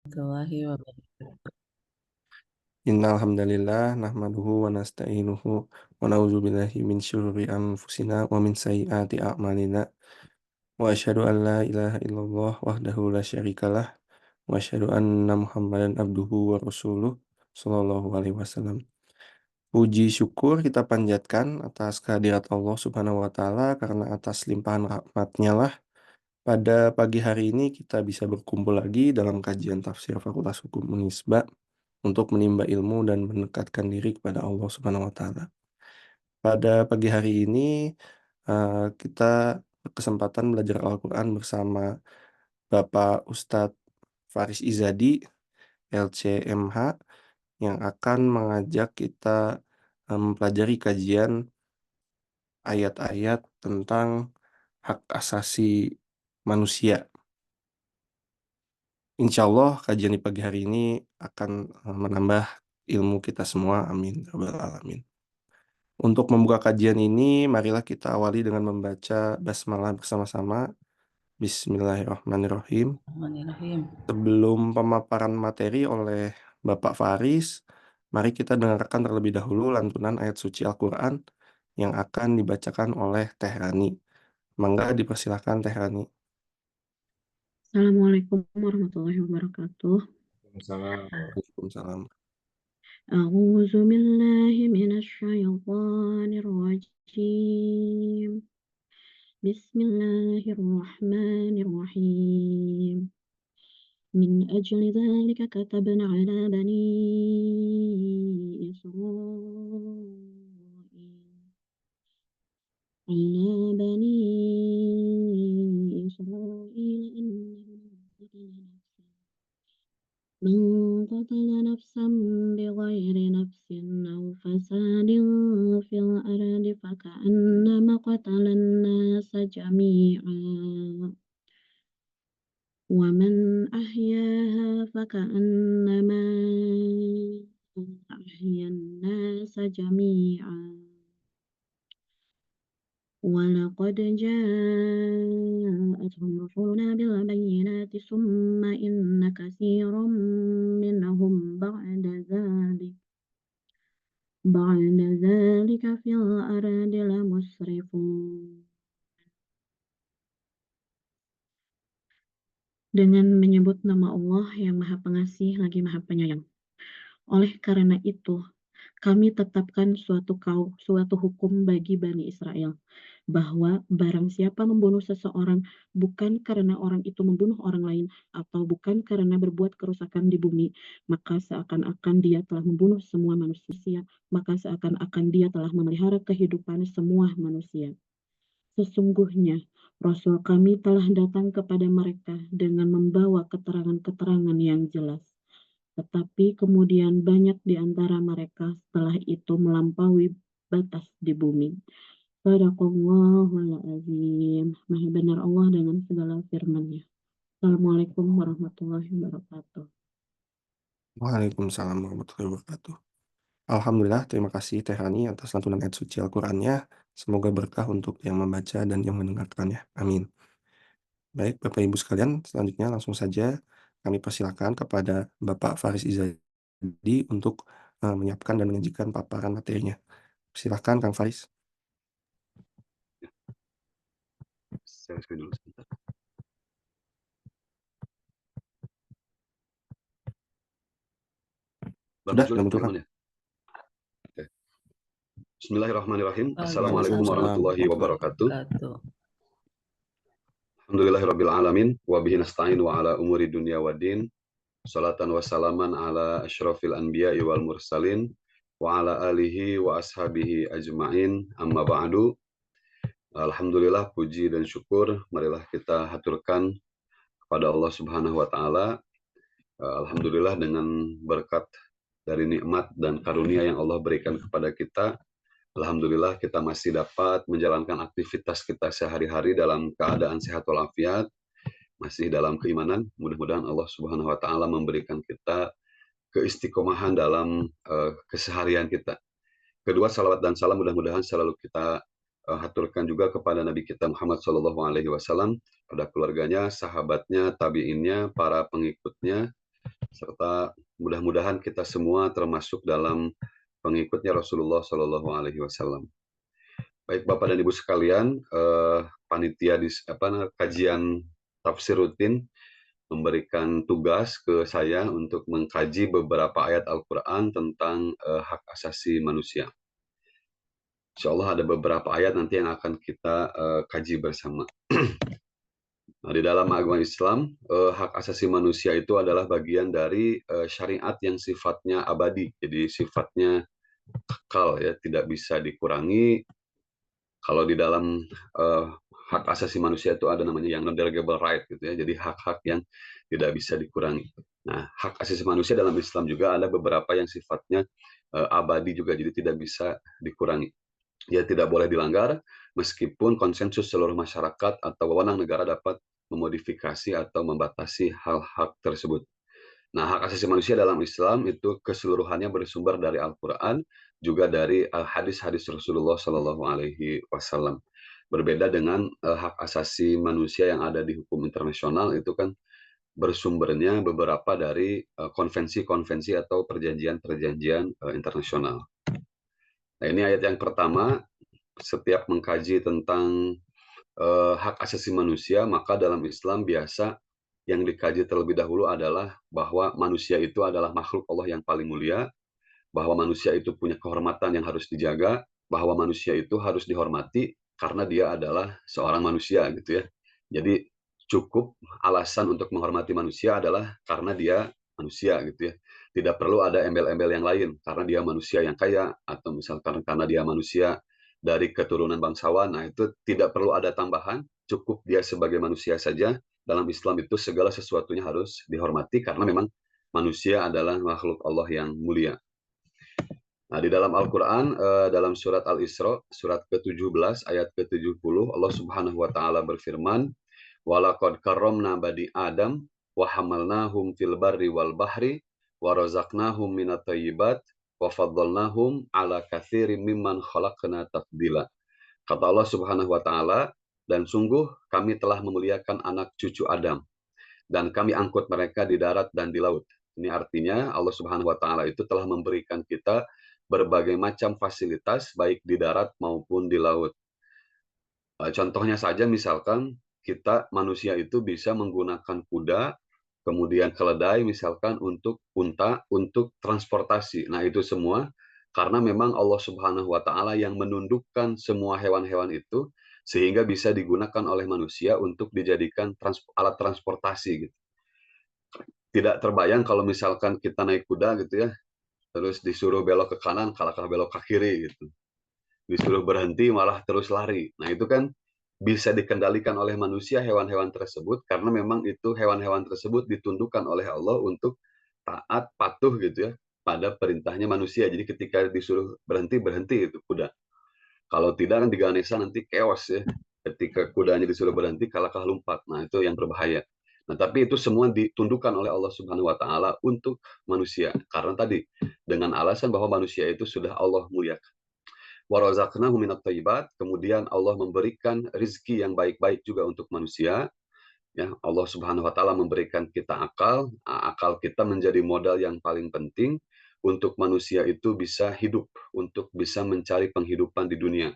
Warahmatullahi wabarakatuh. Innal hamdalillah nahmaduhu wa nasta'inuhu wa na'udzu billahi min syururi anfusina wa min sayyiati a'malina wa asyhadu an la ilaha illallah wahdahu la syarikalah wa asyhadu anna Muhammadan abduhu wa rasuluh sallallahu alaihi wasallam. Puji syukur kita panjatkan atas kehadirat Allah Subhanahu wa taala karena atas limpahan rahmat-Nya lah pada pagi hari ini kita bisa berkumpul lagi dalam kajian tafsir Fakultas Hukum Unisba untuk menimba ilmu dan mendekatkan diri kepada Allah Subhanahu wa taala. Pada pagi hari ini, kita berkesempatan belajar Al-Qur'an bersama Bapak Ustadz Faris Izadi, LC.MH, yang akan mengajak kita, mempelajari kajian ayat-ayat tentang hak asasi manusia. Insya Allah kajian di pagi hari ini akan, menambah ilmu kita semua, amin ya rabbal alamin. Untuk membuka kajian ini, marilah kita awali dengan membaca basmalah bersama-sama. Bismillahirrahmanirrahim. Bismillahirrahmanirrahim. Sebelum pemaparan materi oleh Bapak Faris, mari kita dengarkan terlebih dahulu lantunan ayat suci Al-Quran yang akan dibacakan oleh Teh Rani. Mangga dipersilakan Teh Rani. Assalamualaikum warahmatullahi wabarakatuh. Waalaikumsalam. A'udzu billahi minasy syaithanir rajim. Bismillahirrahmanirrahim. Min ajli dzalika katabna ala bani Israil من قتل نفسا بغير نفس أو فساد في الأرض فكأنما قتل الناس جميعا ومن أحياها فكأنما أحيا الناس جميعا ولقد جاءتهم رسلنا بالبينات ثم إن كثيرا منهم بعد ذلك في الأرض لمسرفون. Dengan menyebut nama Allah yang Maha Pengasih lagi Maha Penyayang. Oleh karena itu, kami tetapkan suatu hukum bagi Bani Israel, bahwa barang siapa membunuh seseorang bukan karena orang itu membunuh orang lain atau bukan karena berbuat kerusakan di bumi, maka seakan-akan dia telah membunuh semua manusia, maka seakan-akan dia telah memelihara kehidupan semua manusia. Sesungguhnya, Rasul kami telah datang kepada mereka dengan membawa keterangan-keterangan yang jelas. Tetapi kemudian banyak di antara mereka setelah itu melampaui batas di bumi. Shadaqallahul azim. Maha benar Allah dengan segala firman-Nya. Assalamualaikum warahmatullahi wabarakatuh. Waalaikumsalam warahmatullahi wabarakatuh. Alhamdulillah, terima kasih Teh Rani atas lantunan ayat suci Al-Qur'annya. Semoga berkah untuk yang membaca dan yang mendengarkannya. Amin. Baik, Bapak Ibu sekalian, selanjutnya langsung saja kami persilakan kepada Bapak Faris Izadi untuk menyiapkan dan menyajikan paparan materinya. Silakan Kang Faris. Saya screen dulu sebentar. Sudah muncul Kang. Oke. Bismillahirrahmanirrahim. Waalaikumsalam Assalamualaikum warahmatullahi wabarakatuh. Alhamdulillahirabbil alamin wa bihi nasta'in wa ala umuri dunya waddin. Salatan wa salaman ala asyrafil anbiya'i wal mursalin wa ala alihi wa ashabihi ajma'in. Amma ba'du. Alhamdulillah, puji dan syukur marilah kita haturkan kepada Allah Subhanahu wa taala. Alhamdulillah, dengan berkat dari nikmat dan karunia yang Allah berikan kepada kita, alhamdulillah kita masih dapat menjalankan aktivitas kita sehari-hari dalam keadaan sehat walafiat, masih dalam keimanan. Mudah-mudahan Allah Subhanahu wa taala memberikan kita keistiqomahan dalam keseharian kita. Kedua, salawat dan salam mudah-mudahan selalu kita haturkan juga kepada Nabi kita Muhammad SAW, pada keluarganya, sahabatnya, tabiinnya, para pengikutnya, serta mudah-mudahan kita semua termasuk dalam pengikutnya Rasulullah Shallallahu Alaihi Wasallam. Baik Bapak dan Ibu sekalian, panitia di kajian tafsir rutin memberikan tugas ke saya untuk mengkaji beberapa ayat Al-Quran tentang hak asasi manusia. Insya Allah ada beberapa ayat nanti yang akan kita kaji bersama. Nah, di dalam agama Islam, hak asasi manusia itu adalah bagian dari syariat yang sifatnya abadi, jadi sifatnya kekal, ya, tidak bisa dikurangi. Kalau di dalam hak asasi manusia itu ada namanya yang non-derogable right, gitu ya, jadi hak-hak yang tidak bisa dikurangi. Nah, hak asasi manusia dalam Islam juga ada beberapa yang sifatnya abadi juga, jadi tidak bisa dikurangi. Ya, tidak boleh dilanggar meskipun konsensus seluruh masyarakat atau wewenang negara dapat memodifikasi atau membatasi hal-hak tersebut. Nah, hak asasi manusia dalam Islam itu keseluruhannya bersumber dari Al-Quran, juga dari hadis-hadis Rasulullah Shallallahu Alaihi Wasallam. Berbeda dengan hak asasi manusia yang ada di hukum internasional, itu kan bersumbernya beberapa dari konvensi-konvensi atau perjanjian-perjanjian internasional. Nah, ini ayat yang pertama. Setiap mengkaji tentang hak asasi manusia, maka dalam Islam biasa yang dikaji terlebih dahulu adalah bahwa manusia itu adalah makhluk Allah yang paling mulia, bahwa manusia itu punya kehormatan yang harus dijaga, bahwa manusia itu harus dihormati karena dia adalah seorang manusia, gitu ya. Jadi cukup alasan untuk menghormati manusia adalah karena dia manusia, gitu ya. Tidak perlu ada embel-embel yang lain karena dia manusia yang kaya, atau misalkan karena dia manusia dari keturunan bangsawan. Nah, itu tidak perlu ada tambahan, cukup dia sebagai manusia saja. Dalam Islam itu segala sesuatunya harus dihormati karena memang manusia adalah makhluk Allah yang mulia. Nah, di dalam Al-Quran, dalam surat Al-Isra, surat ke-17, ayat ke-70, Allah Subhanahu wa Ta'ala berfirman, "Walaqad karramna bani Adam, wa hamalnahum fil barri wal bahri, wa razaqnahum minat thayyibat, wa faddalnahum ala katsirin mimman khalaqna tafdila." Kata Allah Subhanahu wa Ta'ala, dan sungguh kami telah memuliakan anak cucu Adam, dan kami angkut mereka di darat dan di laut. Ini artinya Allah Subhanahu wa Ta'ala itu telah memberikan kita berbagai macam fasilitas baik di darat maupun di laut. Contohnya saja misalkan kita manusia itu bisa menggunakan kuda, kemudian keledai misalkan untuk unta, untuk transportasi. Nah, itu semua karena memang Allah Subhanahu wa Ta'ala yang menundukkan semua hewan-hewan itu sehingga bisa digunakan oleh manusia untuk dijadikan alat transportasi, gitu. Tidak terbayang kalau misalkan kita naik kuda, gitu ya, terus disuruh belok ke kanan, kalah belok ke kiri, gitu. Disuruh berhenti, malah terus lari. Nah, itu kan bisa dikendalikan oleh manusia hewan-hewan tersebut, karena memang itu hewan-hewan tersebut ditundukkan oleh Allah untuk taat, patuh, gitu ya, pada perintahnya manusia. Jadi ketika disuruh berhenti, berhenti itu kuda. Kalau tidak kan di Ganesha nanti chaos, ya. Ketika kudanya disuruh berhenti, kalah lompat. Nah, itu yang berbahaya. Nah, tapi itu semua ditundukkan oleh Allah Subhanahu wa Ta'ala untuk manusia. Karena tadi dengan alasan bahwa manusia itu sudah Allah muliakan. Wa razaqnahum minat thayyibat, kemudian Allah memberikan rizki yang baik-baik juga untuk manusia. Ya, Allah Subhanahu wa Ta'ala memberikan kita akal. Akal kita menjadi modal yang paling penting untuk manusia itu bisa hidup, untuk bisa mencari penghidupan di dunia,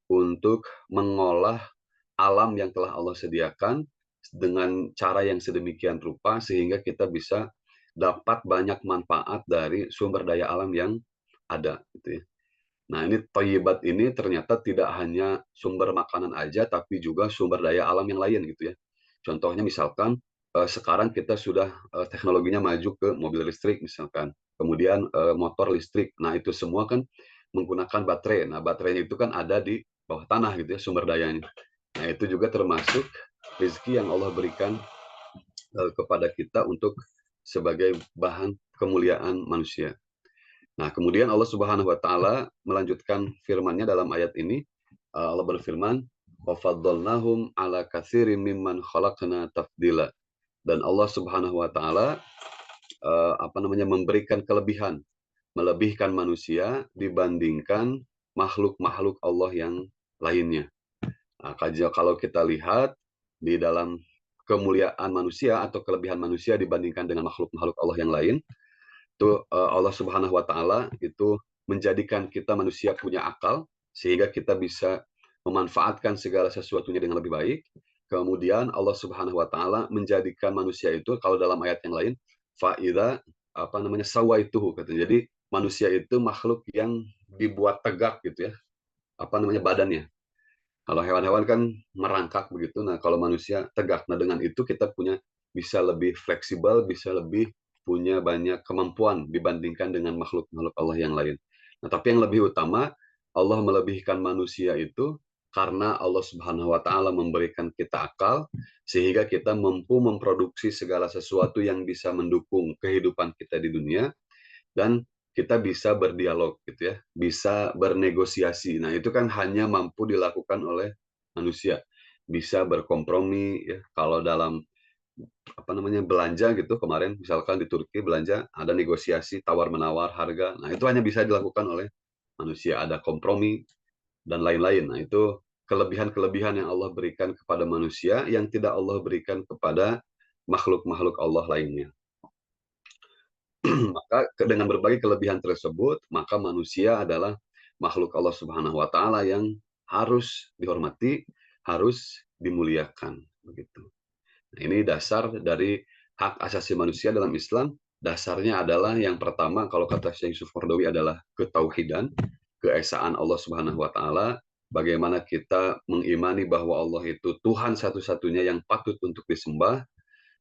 untuk mengolah alam yang telah Allah sediakan dengan cara yang sedemikian rupa sehingga kita bisa dapat banyak manfaat dari sumber daya alam yang ada, gitu ya. Nah, ini thayyibat ini ternyata tidak hanya sumber makanan aja, tapi juga sumber daya alam yang lain, gitu ya. Contohnya misalkan sekarang kita sudah teknologinya maju ke mobil listrik misalkan, kemudian motor listrik. Nah, itu semua kan menggunakan baterai. Nah, baterainya itu kan ada di bawah tanah, gitu ya, sumber dayanya. Nah, itu juga termasuk rezeki yang Allah berikan kepada kita untuk sebagai bahan kemuliaan manusia. Nah, kemudian Allah Subhanahu wa Ta'ala melanjutkan firman-Nya dalam ayat ini. Allah berfirman, "Wa faddalnahum ala katsirin mimman khalaqna tafdila." Dan Allah Subhanahu wa Ta'ala memberikan kelebihan, melebihkan manusia dibandingkan makhluk-makhluk Allah yang lainnya. Nah, kalau kita lihat di dalam kemuliaan manusia atau kelebihan manusia dibandingkan dengan makhluk-makhluk Allah yang lain, itu Allah Subhanahu wa taala itu menjadikan kita manusia punya akal sehingga kita bisa memanfaatkan segala sesuatunya dengan lebih baik. Kemudian Allah Subhanahu wa taala menjadikan manusia itu, kalau dalam ayat yang lain, faida sawaituhu katanya. Jadi manusia itu makhluk yang dibuat tegak gitu ya, badannya. Kalau hewan-hewan kan merangkak begitu, nah kalau manusia tegak. Nah dengan itu kita bisa lebih fleksibel, bisa lebih punya banyak kemampuan dibandingkan dengan makhluk-makhluk Allah yang lain. Nah tapi yang lebih utama, Allah melebihkan manusia itu karena Allah Subhanahu wa taala memberikan kita akal sehingga kita mampu memproduksi segala sesuatu yang bisa mendukung kehidupan kita di dunia, dan kita bisa berdialog gitu ya, bisa bernegosiasi. Nah, itu kan hanya mampu dilakukan oleh manusia. Bisa berkompromi ya. Kalau dalam belanja gitu, kemarin misalkan di Turki belanja, ada negosiasi tawar-menawar harga. Nah, itu hanya bisa dilakukan oleh manusia, ada kompromi dan lain-lain. Nah, itu kelebihan-kelebihan yang Allah berikan kepada manusia yang tidak Allah berikan kepada makhluk-makhluk Allah lainnya. Maka dengan berbagai kelebihan tersebut, maka manusia adalah makhluk Allah Subhanahu wa taala yang harus dihormati, harus dimuliakan begitu. Nah, ini dasar dari hak asasi manusia dalam Islam. Dasarnya adalah yang pertama, kalau kata Syekh Yusuf Qaradawi, adalah ketauhidan, keesaan Allah Subhanahu wa taala, bagaimana kita mengimani bahwa Allah itu Tuhan satu-satunya yang patut untuk disembah,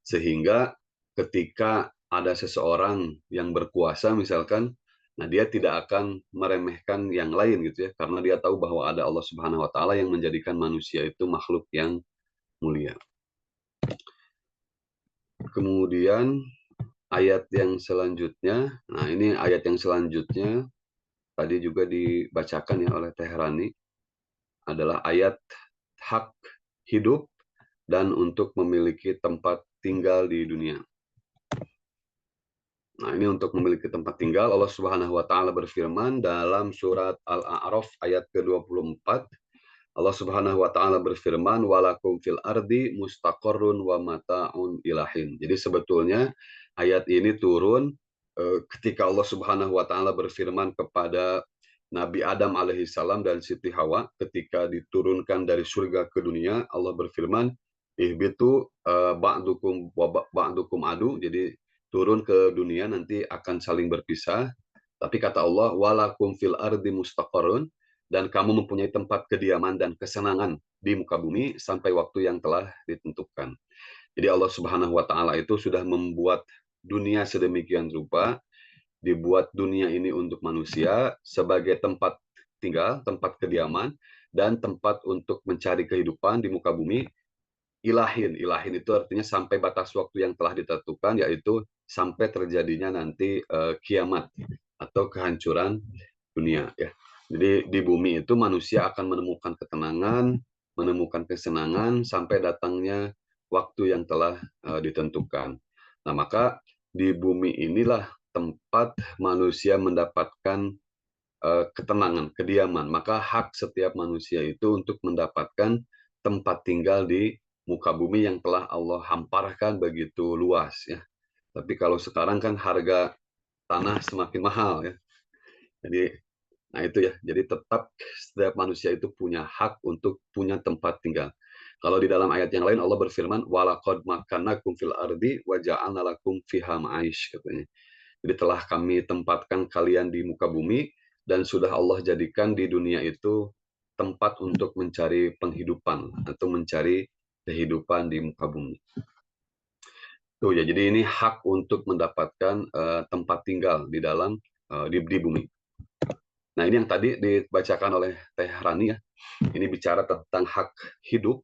sehingga ketika ada seseorang yang berkuasa misalkan, nah dia tidak akan meremehkan yang lain gitu ya, karena dia tahu bahwa ada Allah Subhanahu wa taala yang menjadikan manusia itu makhluk yang mulia. Kemudian ayat yang selanjutnya, nah ini ayat yang selanjutnya tadi juga dibacakan ya oleh Teh Rani, adalah ayat hak hidup dan untuk memiliki tempat tinggal di dunia. Nah, ini untuk memiliki tempat tinggal, Allah Subhanahu wa taala berfirman dalam surat Al-A'raf ayat ke-24. Allah Subhanahu wa taala berfirman, walakum fil ardi mustaqarrun wa mata'un ilahin. Jadi sebetulnya ayat ini turun ketika Allah Subhanahu wa taala berfirman kepada Nabi Adam alaihissalam dan Siti Hawa ketika diturunkan dari surga ke dunia. Allah berfirman, ihbitu ba'dukum wa ba'dukum adu. Jadi turun ke dunia nanti akan saling berpisah. Tapi kata Allah, walakum fil ardi mustaqarrun, dan kamu mempunyai tempat kediaman dan kesenangan di muka bumi sampai waktu yang telah ditentukan. Jadi Allah Subhanahu wa taala itu sudah membuat dunia sedemikian rupa, dibuat dunia ini untuk manusia sebagai tempat tinggal, tempat kediaman, dan tempat untuk mencari kehidupan di muka bumi. Ilahin itu artinya sampai batas waktu yang telah ditentukan, yaitu sampai terjadinya nanti kiamat atau kehancuran dunia ya. Jadi di bumi itu manusia akan menemukan ketenangan, menemukan kesenangan sampai datangnya waktu yang telah ditentukan. Nah, maka di bumi inilah tempat manusia mendapatkan ketenangan, kediaman. Maka hak setiap manusia itu untuk mendapatkan tempat tinggal di muka bumi yang telah Allah hamparkan begitu luas ya. Tapi kalau sekarang kan harga tanah semakin mahal ya. Jadi nah itu ya. Jadi tetap setiap manusia itu punya hak untuk punya tempat tinggal. Kalau di dalam ayat yang lain Allah berfirman, walaqad makkannakum fil ardi wa ja'alna lakum fiha ma'ish katanya. Jadi telah kami tempatkan kalian di muka bumi dan sudah Allah jadikan di dunia itu tempat untuk mencari penghidupan atau mencari kehidupan di muka bumi. Tuh ya, jadi ini hak untuk mendapatkan tempat tinggal di dalam di bumi. Nah, ini yang tadi dibacakan oleh Teh Rani ya. Ini bicara tentang hak hidup.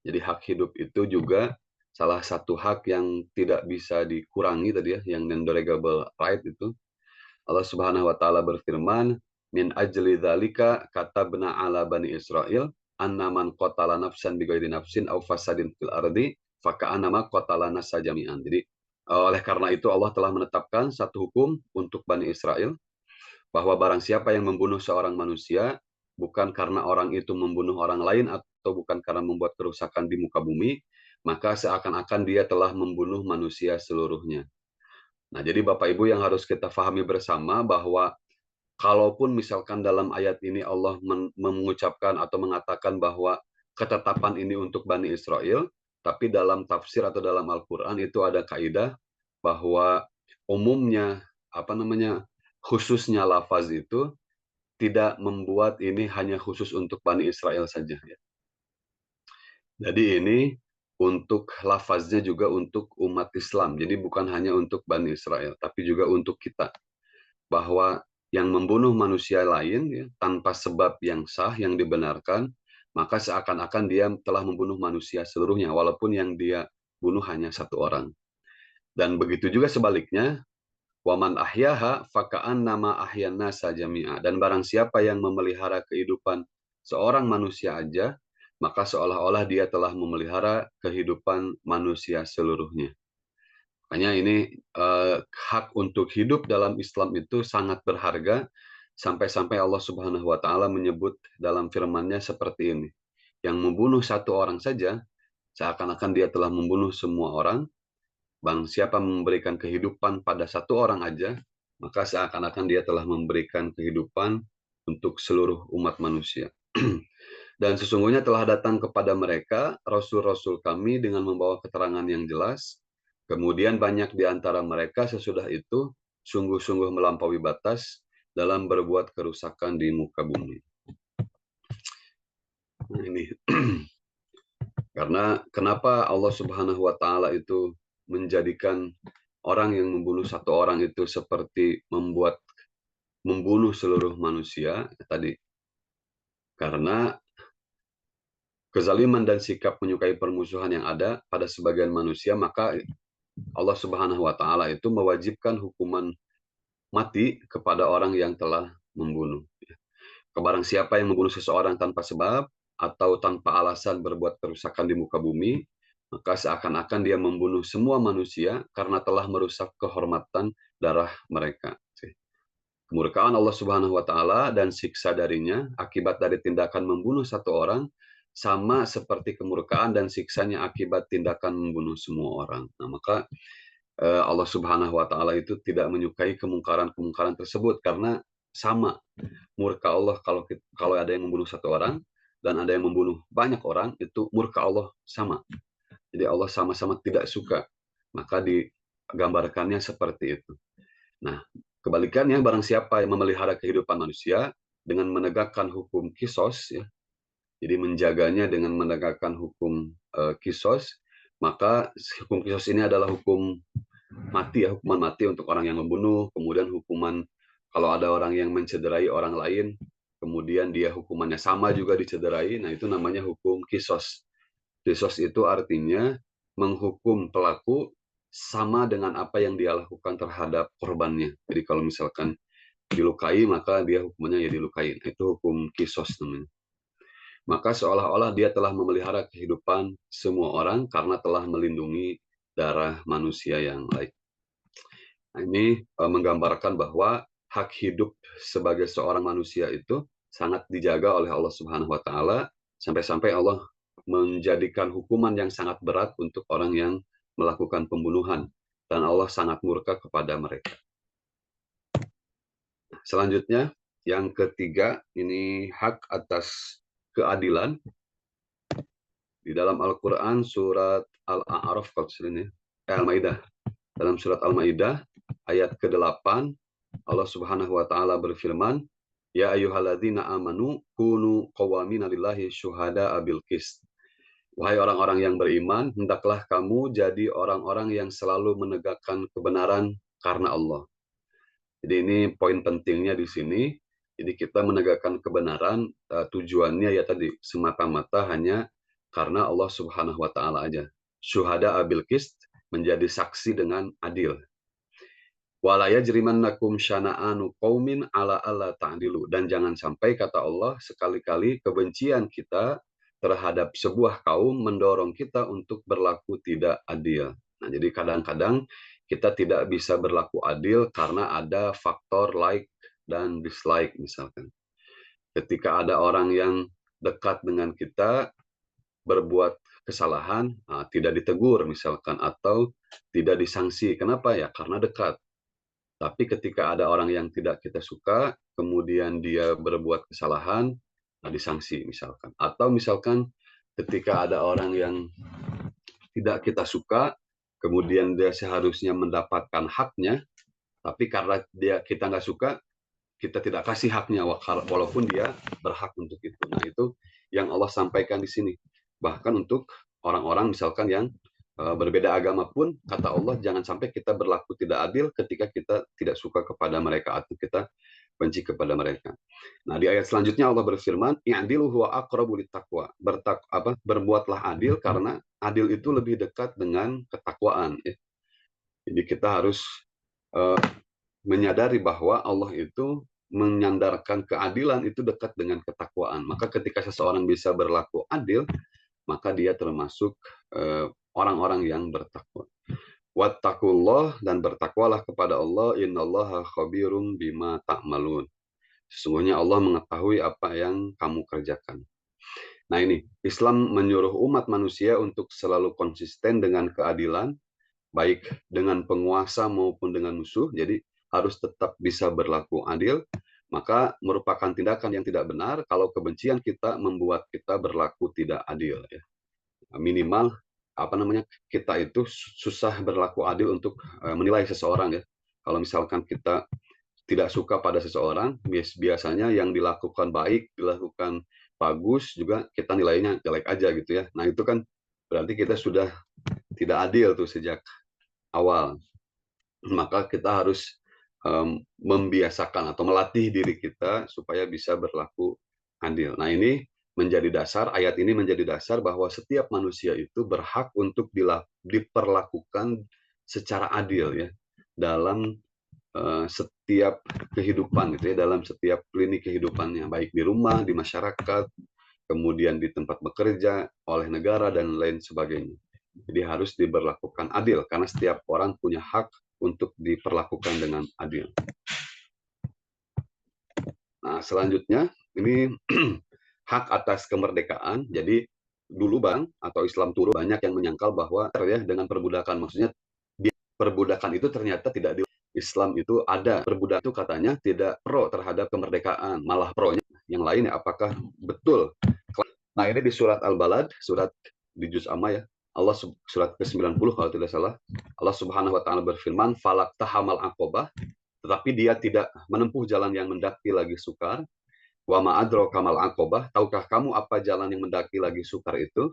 Jadi hak hidup itu juga salah satu hak yang tidak bisa dikurangi tadi ya, yang non-derogable right itu. Allah Subhanahu wa taala berfirman, min ajli dzalika katabna ala bani Israil annaman qatala nafsan bighairi nafsin aw fasadin fil ardi faka'annama qatala nasa jami'an. Jadi oleh karena itu Allah telah menetapkan satu hukum untuk Bani Israel bahwa barang siapa yang membunuh seorang manusia bukan karena orang itu membunuh orang lain atau bukan karena membuat kerusakan di muka bumi, maka seakan-akan dia telah membunuh manusia seluruhnya. Nah, jadi Bapak Ibu yang harus kita pahami bersama bahwa kalaupun misalkan dalam ayat ini Allah mengucapkan atau mengatakan bahwa ketetapan ini untuk Bani Israel, tapi dalam tafsir atau dalam Al-Quran itu ada kaidah bahwa umumnya, khususnya lafaz itu tidak membuat ini hanya khusus untuk Bani Israel saja. Jadi ini untuk lafaznya juga untuk umat Islam. Jadi bukan hanya untuk Bani Israel, tapi juga untuk kita. Bahwa yang membunuh manusia lain ya, tanpa sebab yang sah, yang dibenarkan, maka seakan-akan dia telah membunuh manusia seluruhnya, walaupun yang dia bunuh hanya satu orang. Dan begitu juga sebaliknya, waman ahyaha faka'an nama ahyan nasa jami'a. Dan barang siapa yang memelihara kehidupan seorang manusia aja, maka seolah-olah dia telah memelihara kehidupan manusia seluruhnya. Makanya ini hak untuk hidup dalam Islam itu sangat berharga, sampai-sampai Allah Subhanahu wa Ta'ala menyebut dalam firman-Nya seperti ini. Yang membunuh satu orang saja, seakan-akan dia telah membunuh semua orang. Bang siapa memberikan kehidupan pada satu orang aja, maka seakan-akan dia telah memberikan kehidupan untuk seluruh umat manusia. Dan sesungguhnya telah datang kepada mereka rasul-rasul kami dengan membawa keterangan yang jelas. Kemudian banyak di antara mereka sesudah itu sungguh-sungguh melampaui batas dalam berbuat kerusakan di muka bumi. Nah, ini karena kenapa Allah Subhanahu wa Ta'ala itu menjadikan orang yang membunuh satu orang itu seperti membunuh seluruh manusia tadi, karena kezaliman dan sikap menyukai permusuhan yang ada pada sebagian manusia, maka Allah Subhanahu wa Ta'ala itu mewajibkan hukuman mati kepada orang yang telah membunuh. Barang siapa yang membunuh seseorang tanpa sebab atau tanpa alasan berbuat kerusakan di muka bumi, maka seakan-akan dia membunuh semua manusia karena telah merusak kehormatan darah mereka. Kemurkaan Allah Subhanahu wa Ta'ala dan siksa darinya akibat dari tindakan membunuh satu orang sama seperti kemurkaan dan siksanya akibat tindakan membunuh semua orang. Nah, maka Allah Subhanahu wa Ta'ala itu tidak menyukai kemungkaran-kemungkaran tersebut karena sama murka Allah kalau ada yang membunuh satu orang dan ada yang membunuh banyak orang, itu murka Allah sama. Jadi Allah sama-sama tidak suka. Maka digambarkannya seperti itu. Nah, kebalikannya, barang siapa yang memelihara kehidupan manusia dengan menegakkan hukum kisos, ya, jadi menjaganya dengan menegakkan hukum kisos, maka hukum kisos ini adalah hukum mati, ya, hukuman mati untuk orang yang membunuh, kemudian hukuman kalau ada orang yang mencederai orang lain, kemudian dia hukumannya sama juga dicederai, nah itu namanya hukum kisos. Kisos itu artinya menghukum pelaku sama dengan apa yang dia lakukan terhadap korbannya. Jadi kalau misalkan dilukai, maka dia hukumannya ya dilukai. Itu hukum kisos namanya. Maka seolah-olah dia telah memelihara kehidupan semua orang karena telah melindungi darah manusia yang lain. Nah, ini menggambarkan bahwa hak hidup sebagai seorang manusia itu sangat dijaga oleh Allah Subhanahu wa Ta'ala, sampai-sampai Allah menjadikan hukuman yang sangat berat untuk orang yang melakukan pembunuhan, dan Allah sangat murka kepada mereka. Selanjutnya, yang ketiga, ini hak atas keadilan. Di dalam Al-Quran surat Al-A'raf, Al-Maidah. Dalam surat Al-Maidah ayat ke-8, Allah Subhanahu wa Ta'ala berfirman, Ya ayyuhalladzina amanu kunu qawwamina lillahi syuhada'a bil qist. Wahai orang-orang yang beriman, hendaklah kamu jadi orang-orang yang selalu menegakkan kebenaran karena Allah. Jadi ini poin pentingnya di sini. Jadi kita menegakkan kebenaran, tujuannya ya tadi semata-mata hanya karena Allah Subhanahu wa Ta'ala aja. Syuhada'a bil qist, menjadi saksi dengan adil. Wala yajrimannakum syana'anu qaumin ala alla ta'dilu. Dan jangan sampai, kata Allah, sekali-kali kebencian kita terhadap sebuah kaum mendorong kita untuk berlaku tidak adil. Nah, jadi kadang-kadang kita tidak bisa berlaku adil karena ada faktor like dan dislike misalkan. Ketika ada orang yang dekat dengan kita berbuat kesalahan, tidak ditegur misalkan atau tidak disanksi. Kenapa ya? Karena dekat. Tapi ketika ada orang yang tidak kita suka, kemudian dia berbuat kesalahan, disanksi misalkan. Atau misalkan ketika ada orang yang tidak kita suka, kemudian dia seharusnya mendapatkan haknya, tapi karena kita nggak suka, kita tidak kasih haknya walaupun dia berhak untuk itu. Nah, itu yang Allah sampaikan di sini. Bahkan untuk orang-orang misalkan yang berbeda agama pun, kata Allah, jangan sampai kita berlaku tidak adil ketika kita tidak suka kepada mereka atau kita benci kepada mereka. Nah, di ayat selanjutnya Allah berfirman, "I'dilu huwa aqrabu littaqwa." Berbuatlah adil karena adil itu lebih dekat dengan ketakwaan. Ya. Jadi kita harus menyadari bahwa Allah itu menyandarkan keadilan itu dekat dengan ketakwaan. Maka ketika seseorang bisa berlaku adil, maka dia termasuk orang-orang yang bertakwa. Wattaqullah, dan bertakwalah kepada Allah, innallaha khabirum bima ta'malun. Sesungguhnya Allah mengetahui apa yang kamu kerjakan. Nah ini, Islam menyuruh umat manusia untuk selalu konsisten dengan keadilan, baik dengan penguasa maupun dengan musuh. Jadi harus tetap bisa berlaku adil, maka merupakan tindakan yang tidak benar kalau kebencian kita membuat kita berlaku tidak adil. Ya. Minimal kita itu susah berlaku adil untuk menilai seseorang. Ya. Kalau misalkan kita tidak suka pada seseorang, biasanya yang dilakukan baik, dilakukan bagus, juga kita nilainya jelek aja gitu ya. Nah itu kan berarti kita sudah tidak adil tuh sejak awal. Maka kita harus membiasakan atau melatih diri kita supaya bisa berlaku adil. Nah ini menjadi dasar, ayat ini menjadi dasar bahwa setiap manusia itu berhak untuk diperlakukan secara adil ya dalam setiap kehidupan gitu ya, dalam setiap lini kehidupannya, baik di rumah, di masyarakat, kemudian di tempat bekerja, oleh negara dan lain sebagainya. Jadi harus diberlakukan adil karena setiap orang punya hak untuk diperlakukan dengan adil. Nah, selanjutnya ini hak atas kemerdekaan. Jadi dulu atau Islam turun banyak yang menyangkal bahwa ya dengan perbudakan, maksudnya perbudakan itu ternyata tidak di Islam itu ada. Perbudakan itu katanya tidak pro terhadap kemerdekaan, malah pro-nya yang lain. Apakah betul? Nah, ini di surat Al-Balad, surat di juz amma ya. Allah surat ke-90 kalau tidak salah. Allah Subhanahu wa taala berfirman, "Falak tahamal aqobah," tetapi dia tidak menempuh jalan yang mendaki lagi sukar. Wa ma adraka mal aqobah, tahukah kamu apa jalan yang mendaki lagi sukar itu?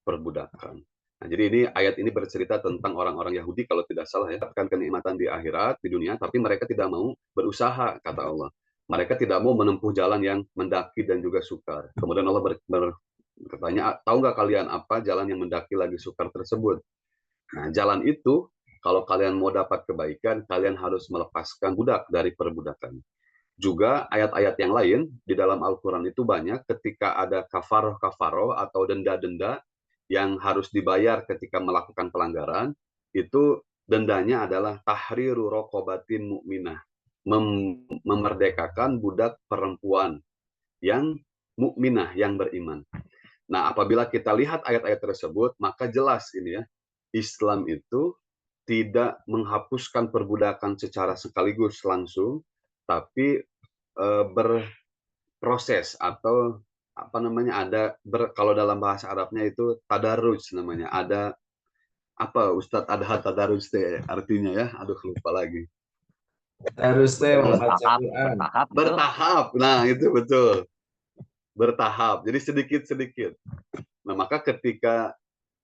Perbudakan. Nah, jadi ini ayat ini bercerita tentang orang-orang Yahudi kalau tidak salah ya, mendapatkan kenikmatan di akhirat, di dunia, tapi mereka tidak mau berusaha, kata Allah. Mereka tidak mau menempuh jalan yang mendaki dan juga sukar. Kemudian Allah bertanya, tahu nggak kalian apa jalan yang mendaki lagi sukar tersebut? Nah, jalan itu, kalau kalian mau dapat kebaikan, kalian harus melepaskan budak dari perbudakan. Juga ayat-ayat yang lain di dalam Al-Quran itu banyak ketika ada kafaroh atau denda-denda yang harus dibayar ketika melakukan pelanggaran, itu dendanya adalah tahriru rokobatin mukminah, memerdekakan budak perempuan yang mukminah, yang beriman. Nah, apabila kita lihat ayat-ayat tersebut, maka jelas ini ya, Islam itu tidak menghapuskan perbudakan secara sekaligus langsung, tapi berproses atau kalau dalam bahasa Arabnya itu tadarruj namanya. Ada apa Ustadz Adha tadarruj artinya ya? Aduh lupa lagi. Harus membaca Quran. Bertahap. Nah, itu betul. Bertahap. Jadi sedikit-sedikit. Nah, maka ketika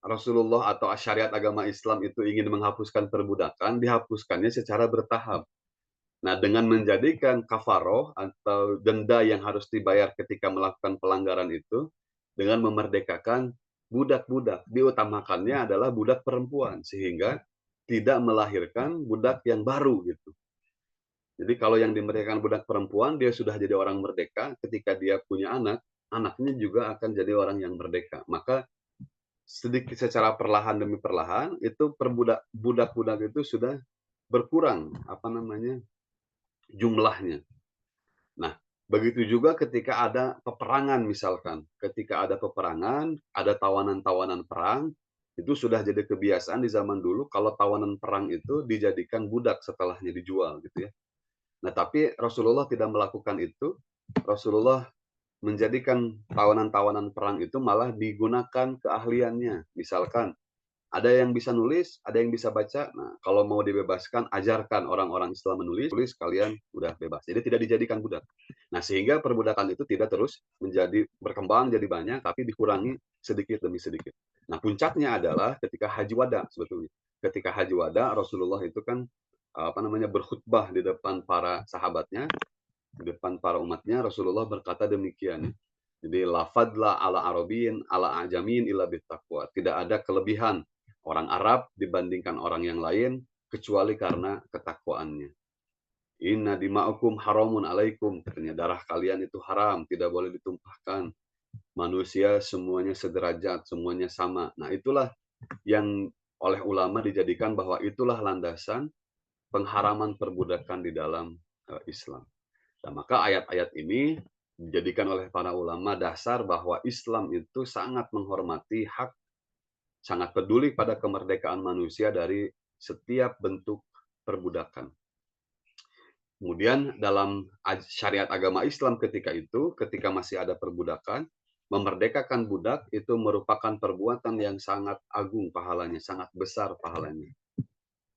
Rasulullah atau syariat agama Islam itu ingin menghapuskan perbudakan, dihapuskannya secara bertahap. Nah, dengan menjadikan kafaroh atau denda yang harus dibayar ketika melakukan pelanggaran itu, dengan memerdekakan budak-budak, diutamakannya adalah budak perempuan, sehingga tidak melahirkan budak yang baru gitu. Jadi kalau yang dimerdekakan budak perempuan, dia sudah jadi orang merdeka, ketika dia punya anak, anaknya juga akan jadi orang yang merdeka. Maka sedikit secara perlahan demi perlahan, itu budak-budak itu sudah berkurang, jumlahnya. Nah, Begitu juga ketika ada peperangan misalkan. Ketika ada peperangan, ada tawanan-tawanan perang, itu sudah jadi kebiasaan di zaman dulu kalau tawanan perang itu dijadikan budak setelahnya dijual gitu ya. Nah, tapi Rasulullah tidak melakukan itu. Rasulullah menjadikan tawanan-tawanan perang itu malah digunakan keahliannya. Misalkan ada yang bisa nulis, ada yang bisa baca. Nah, kalau mau dibebaskan, ajarkan orang-orang Islam menulis, tulis kalian udah bebas. Jadi tidak dijadikan budak. Nah, sehingga perbudakan itu tidak terus menjadi berkembang jadi banyak, tapi dikurangi sedikit demi sedikit. Nah, puncaknya adalah ketika Haji Wada sebetulnya. Ketika Haji Wada, Rasulullah itu kan berkhutbah di depan para sahabatnya, di depan para umatnya. Rasulullah berkata demikian. Jadi lafadla ala arabin ala ajamin illa bittaqwa. Tidak ada kelebihan orang Arab dibandingkan orang yang lain kecuali karena ketakwaannya. Inna dima'ukum haramun alaikum, katanya darah kalian itu haram, tidak boleh ditumpahkan. Manusia semuanya sederajat, semuanya sama. Nah, itulah yang oleh ulama dijadikan bahwa itulah landasan pengharaman perbudakan di dalam Islam. Nah, maka ayat-ayat ini dijadikan oleh para ulama dasar bahwa Islam itu sangat menghormati hak, sangat peduli pada kemerdekaan manusia dari setiap bentuk perbudakan. Kemudian dalam syariat agama Islam ketika itu, ketika masih ada perbudakan, memerdekakan budak itu merupakan perbuatan yang sangat agung pahalanya, sangat besar pahalanya.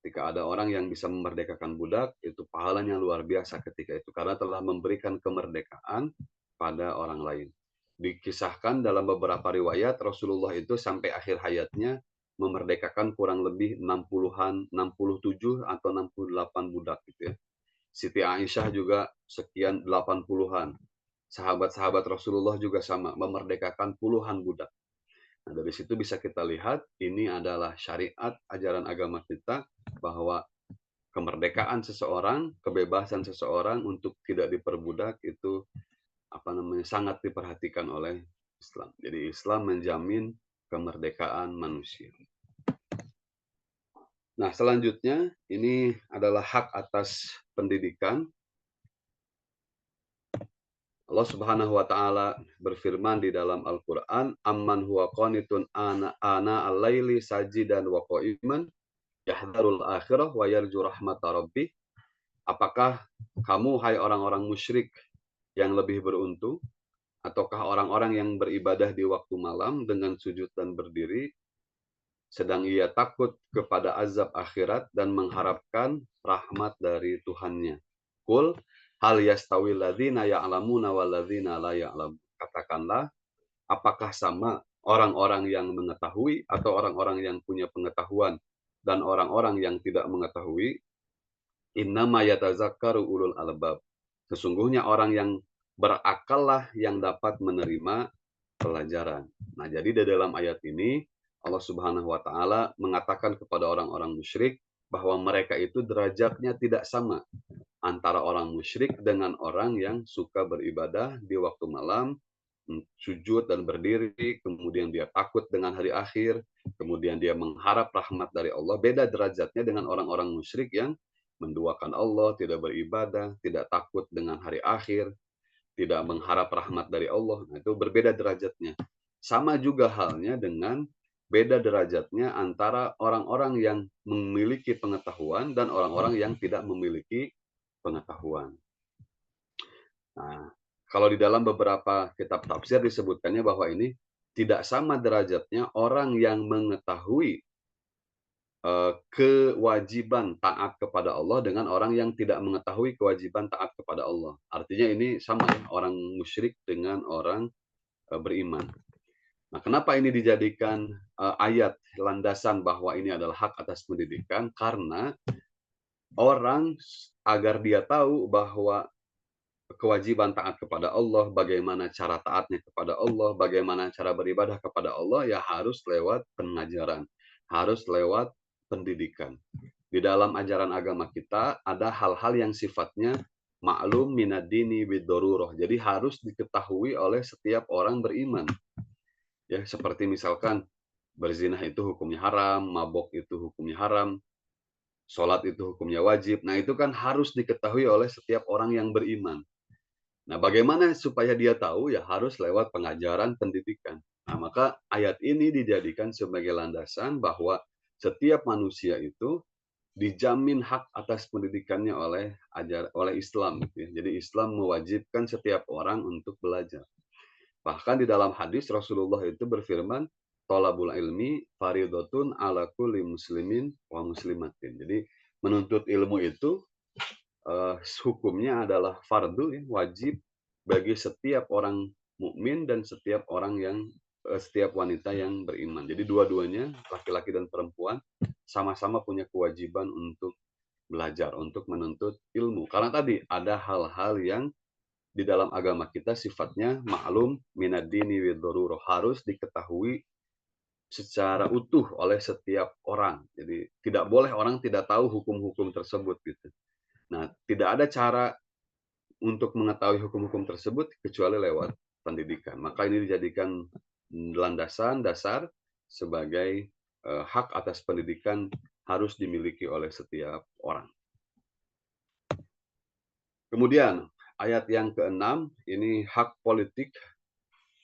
Ketika ada orang yang bisa memerdekakan budak, itu pahalanya luar biasa ketika itu, karena telah memberikan kemerdekaan pada orang lain. Dikisahkan dalam beberapa riwayat, Rasulullah itu sampai akhir hayatnya memerdekakan kurang lebih 67 atau 68 budak gitu ya. Siti Aisyah juga sekian 80-an. Sahabat-sahabat Rasulullah juga sama, memerdekakan puluhan budak. Nah, dari situ bisa kita lihat ini adalah syariat ajaran agama kita bahwa kemerdekaan seseorang, kebebasan seseorang untuk tidak diperbudak itu sangat diperhatikan oleh Islam. Jadi Islam menjamin kemerdekaan manusia. Nah, selanjutnya ini adalah hak atas pendidikan. Allah Subhanahu wa taala berfirman di dalam Al-Qur'an, "Amman huwa qanitun ana al-laili sajidan wa qa'iman yahdharul akhirah wa yarju rahmata rabbih." Apakah kamu hai orang-orang musyrik yang lebih beruntung, ataukah orang-orang yang beribadah di waktu malam dengan sujud dan berdiri sedang ia takut kepada azab akhirat dan mengharapkan rahmat dari Tuhannya? Qul hal yastawil ladzina ya'lamuna wal ladzina la ya'lamun. Katakanlah, apakah sama orang-orang yang mengetahui atau orang-orang yang punya pengetahuan dan orang-orang yang tidak mengetahui? Innama yatazakkaru ulul albab. Sesungguhnya orang yang berakallah yang dapat menerima pelajaran. Nah, jadi di dalam ayat ini Allah Subhanahu wa taala mengatakan kepada orang-orang musyrik bahwa mereka itu derajatnya tidak sama antara orang musyrik dengan orang yang suka beribadah di waktu malam, sujud dan berdiri, kemudian dia takut dengan hari akhir, kemudian dia mengharap rahmat dari Allah. Beda derajatnya dengan orang-orang musyrik yang menduakan Allah, tidak beribadah, tidak takut dengan hari akhir, tidak mengharap rahmat dari Allah. Nah, itu berbeda derajatnya. Sama juga halnya dengan beda derajatnya antara orang-orang yang memiliki pengetahuan dan orang-orang yang tidak memiliki pengetahuan. Nah, kalau di dalam beberapa kitab tafsir disebutkannya bahwa ini tidak sama derajatnya orang yang mengetahui kewajiban taat kepada Allah dengan orang yang tidak mengetahui kewajiban taat kepada Allah. Artinya ini sama ya, orang musyrik dengan orang beriman. Nah, kenapa ini dijadikan ayat landasan bahwa ini adalah hak atas pendidikan? Karena orang agar dia tahu bahwa kewajiban taat kepada Allah, bagaimana cara taatnya kepada Allah, bagaimana cara beribadah kepada Allah, ya harus lewat pengajaran, harus lewat pendidikan. Di dalam ajaran agama kita ada hal-hal yang sifatnya maklum minad-dini bid-darurah. Jadi harus diketahui oleh setiap orang beriman. Ya, seperti misalkan berzinah itu hukumnya haram, mabok itu hukumnya haram, sholat itu hukumnya wajib. Nah, itu kan harus diketahui oleh setiap orang yang beriman. Nah, bagaimana supaya dia tahu? Ya harus lewat pengajaran pendidikan. Nah, maka ayat ini dijadikan sebagai landasan bahwa setiap manusia itu dijamin hak atas pendidikannya oleh Islam, gitu ya. Jadi Islam mewajibkan setiap orang untuk belajar. Bahkan di dalam hadis Rasulullah itu berfirman, "Thalabul ilmi faridatun ala kulli muslimin wa muslimatin." Jadi menuntut ilmu itu hukumnya adalah fardu, ya, wajib bagi setiap orang mukmin dan setiap setiap wanita yang beriman. Jadi dua-duanya, laki-laki dan perempuan, sama-sama punya kewajiban untuk belajar, untuk menuntut ilmu. Karena tadi ada hal-hal yang di dalam agama kita sifatnya maklum minad dini wid darurah, harus diketahui secara utuh oleh setiap orang. Jadi tidak boleh orang tidak tahu hukum-hukum tersebut gitu. Nah, tidak ada cara untuk mengetahui hukum-hukum tersebut kecuali lewat pendidikan. Maka ini dijadikan landasan dasar sebagai hak atas pendidikan harus dimiliki oleh setiap orang. Kemudian ayat yang ke-6 ini hak politik.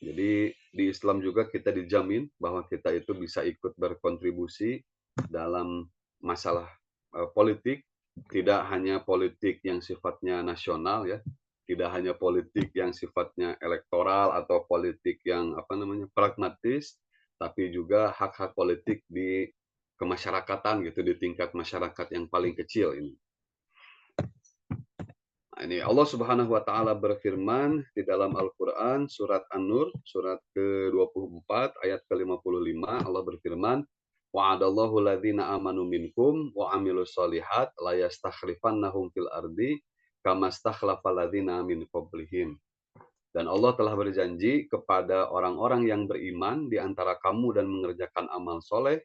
Jadi di Islam juga kita dijamin bahwa kita itu bisa ikut berkontribusi dalam masalah politik, tidak hanya politik yang sifatnya nasional, ya, tidak hanya politik yang sifatnya elektoral atau politik yang pragmatis, tapi juga hak-hak politik di kemasyarakatan gitu, di tingkat masyarakat yang paling kecil ini. Ini Allah Subhanahu wa taala berfirman di dalam Al-Qur'an surat An-Nur surat ke-24 ayat ke-55. Allah berfirman, "Wa'adallahu ladzina amanu minkum wa 'amilus shalihat la yastakhlifannahum fil ardi kama stakhlafal ladzina min qablihim." Dan Allah telah berjanji kepada orang-orang yang beriman di antara kamu dan mengerjakan amal soleh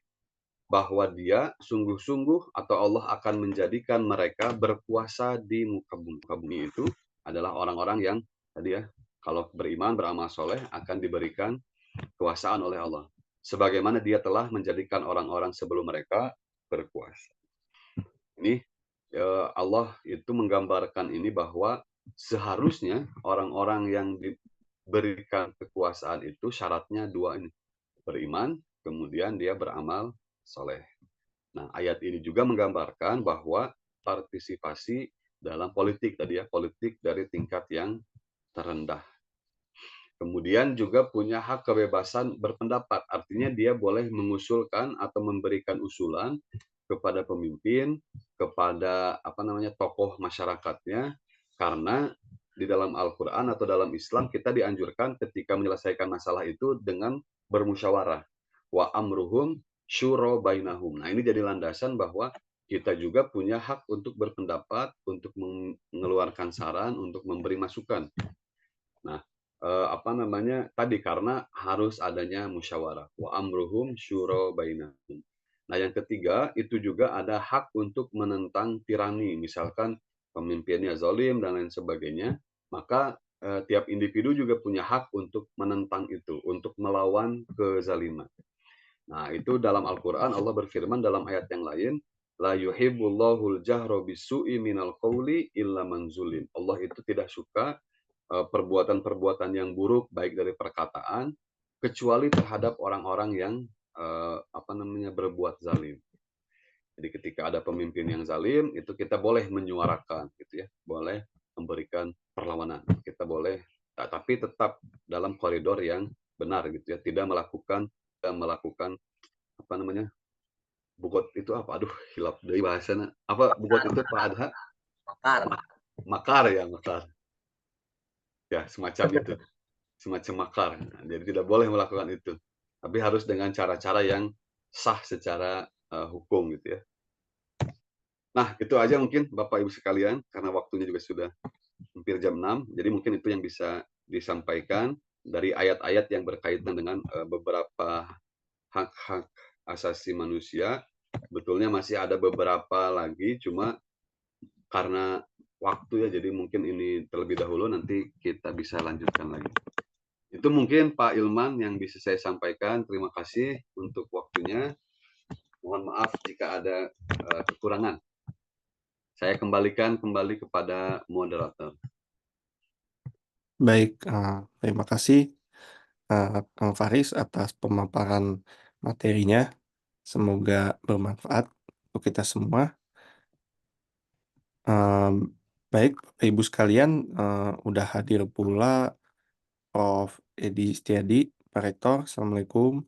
bahwa dia sungguh-sungguh atau Allah akan menjadikan mereka berkuasa di muka bumi. Muka bumi itu adalah orang-orang yang tadi, ya, kalau beriman beramal soleh akan diberikan kekuasaan oleh Allah. Sebagaimana dia telah menjadikan orang-orang sebelum mereka berkuasa. Ini Allah itu menggambarkan ini bahwa seharusnya orang-orang yang diberikan kekuasaan itu syaratnya dua ini. Beriman, kemudian dia beramal soleh. Nah, ayat ini juga menggambarkan bahwa partisipasi dalam politik tadi, ya, politik dari tingkat yang terendah. Kemudian juga punya hak kebebasan berpendapat, artinya dia boleh mengusulkan atau memberikan usulan kepada pemimpin, kepada tokoh masyarakatnya, karena di dalam Al-Quran atau dalam Islam kita dianjurkan ketika menyelesaikan masalah itu dengan bermusyawarah. Wa amruhum syuro bainahum. Nah, ini jadi landasan bahwa kita juga punya hak untuk berpendapat, untuk mengeluarkan saran, untuk memberi masukan. Nah, tadi karena harus adanya musyawarah. Wa amruhum syuro bainahum. Nah, yang ketiga itu juga ada hak untuk menentang tirani, misalkan pemimpinnya zalim dan lain sebagainya, maka tiap individu juga punya hak untuk menentang itu, untuk melawan kezaliman. Nah, itu dalam Al-Quran Allah berfirman dalam ayat yang lain, la yuhibbullahul jahra bisu'i minal qawli illa man zulim. Allah itu tidak suka perbuatan-perbuatan yang buruk baik dari perkataan kecuali terhadap orang-orang yang berbuat zalim. Jadi ketika ada pemimpin yang zalim, itu kita boleh menyuarakan, gitu ya, boleh memberikan perlawanan. Kita boleh, tapi tetap dalam koridor yang benar, gitu ya, tidak melakukan bugot itu apa? Aduh, hilap dari bahasanya. Apa bugot itu Pak Adha? Makar ya, makar. Ya, semacam itu. Semacam makar. Nah, jadi tidak boleh melakukan itu. Tapi harus dengan cara-cara yang sah secara hukum, gitu ya. Nah, itu aja mungkin Bapak Ibu sekalian, karena waktunya juga sudah hampir jam 6. Jadi mungkin itu yang bisa disampaikan dari ayat-ayat yang berkaitan dengan beberapa hak-hak asasi manusia. Betulnya masih ada beberapa lagi, cuma karena waktu, ya, jadi mungkin ini terlebih dahulu, nanti kita bisa lanjutkan lagi. Itu mungkin Pak Ilman yang bisa saya sampaikan. Terima kasih untuk waktunya. Mohon maaf jika ada kekurangan. Saya kembalikan kembali kepada moderator. Baik, terima kasih, Kang Faris atas pemaparan materinya. Semoga bermanfaat untuk kita semua. Baik, Bapak Ibu sekalian, udah hadir pula Prof. Edi Setiadi, Pak Rektor. Assalamualaikum.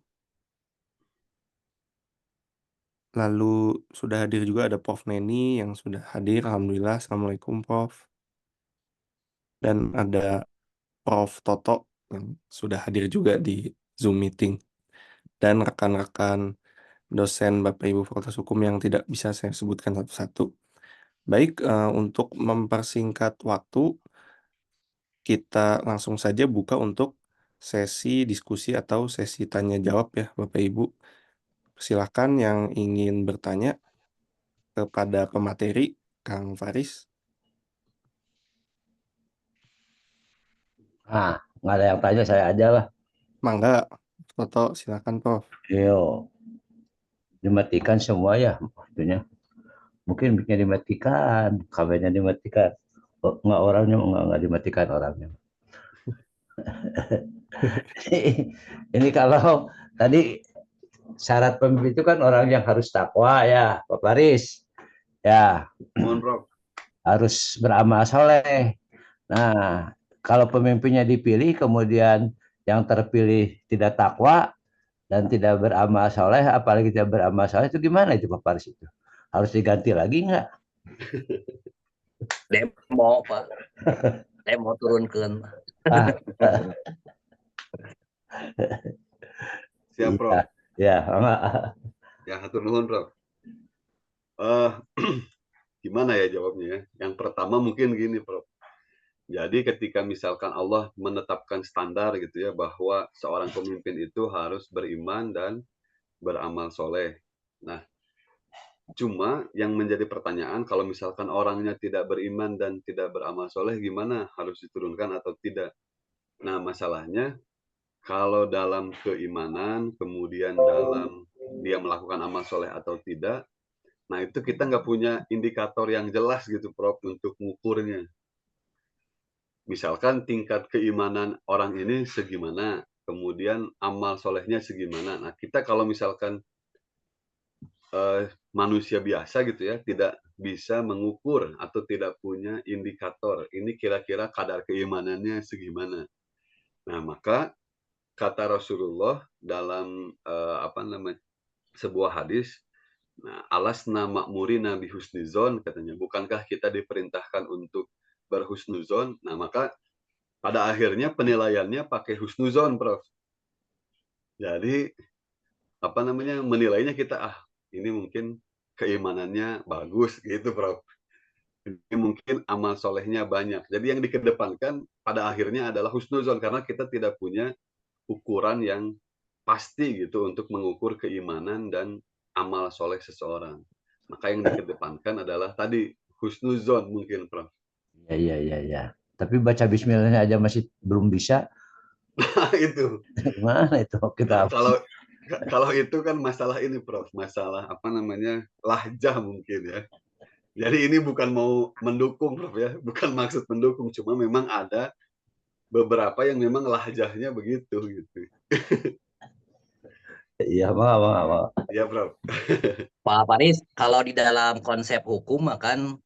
Lalu sudah hadir juga ada Prof. Neni yang sudah hadir, alhamdulillah. Assalamualaikum, Prof. Dan ada Prof. Toto yang sudah hadir juga di Zoom meeting. Dan rekan-rekan dosen Bapak Ibu Fakultas Hukum yang tidak bisa saya sebutkan satu-satu. Baik, untuk mempersingkat waktu, kita langsung saja buka untuk sesi diskusi atau sesi tanya jawab ya Bapak Ibu. Silakan yang ingin bertanya kepada pemateri, Kang Faris. Nah, nggak ada yang tanya, saya aja lah. Mangga, Toto, silakan Prof. Yo, dimatikan semua ya, maksudnya. Mungkin mic-nya dimatikan, kabelnya dimatikan. Oh, nggak orangnya, nggak dimatikan orangnya. Ini kalau tadi syarat pemimpin itu kan orang yang harus takwa ya, Pak Faris. Ya, Mohon Prof. harus beramal soleh. Nah, kalau pemimpinnya dipilih, kemudian yang terpilih tidak takwa dan tidak beramal soleh, apalagi tidak beramal soleh, itu gimana itu Pak Faris itu? Harus diganti lagi nggak? Demo Pak, demo turunkan. Ah, Siap iya, Prof. ya, enggak. Ya, hatur nuhun Prof. Eh, Gimana ya jawabnya ya? Yang pertama mungkin gini Prof. Jadi ketika misalkan Allah menetapkan standar gitu ya bahwa seorang pemimpin itu harus beriman dan beramal soleh. Nah, cuma yang menjadi pertanyaan kalau misalkan orangnya tidak beriman dan tidak beramal soleh gimana? Harus diturunkan atau tidak? Nah, masalahnya kalau dalam keimanan, kemudian dalam dia melakukan amal soleh atau tidak, nah itu kita nggak punya indikator yang jelas gitu Prof untuk mengukurnya. Misalkan tingkat keimanan orang ini segimana, kemudian amal solehnya segimana. Nah kita kalau misalkan manusia biasa gitu ya, tidak bisa mengukur atau tidak punya indikator, ini kira-kira kadar keimanannya segimana. Nah maka kata Rasulullah dalam sebuah hadis, nah, alasna ma'murina bihusnizon katanya, bukankah kita diperintahkan untuk berhusnuzon? Nah, maka pada akhirnya penilaiannya pakai husnuzon, Prof. Jadi menilainya kita ini mungkin keimanannya bagus gitu, Prof. Ini mungkin amal solehnya banyak. Jadi yang dikedepankan pada akhirnya adalah husnuzon karena kita tidak punya ukuran yang pasti gitu untuk mengukur keimanan dan amal soleh seseorang. Maka yang dikedepankan adalah tadi husnuzon mungkin, Prof. Ya. Tapi baca bismillahnya aja masih belum bisa. Nah, itu. Gimana itu kita? Kalau itu kan masalah ini, Prof. Masalah lahjah mungkin ya. Jadi ini bukan mau mendukung, Prof ya. Bukan maksud mendukung, cuma memang ada beberapa yang memang lahjahnya begitu gitu. Iya, mau. Iya, Prof. Pak Faris, kalau di dalam konsep hukum kan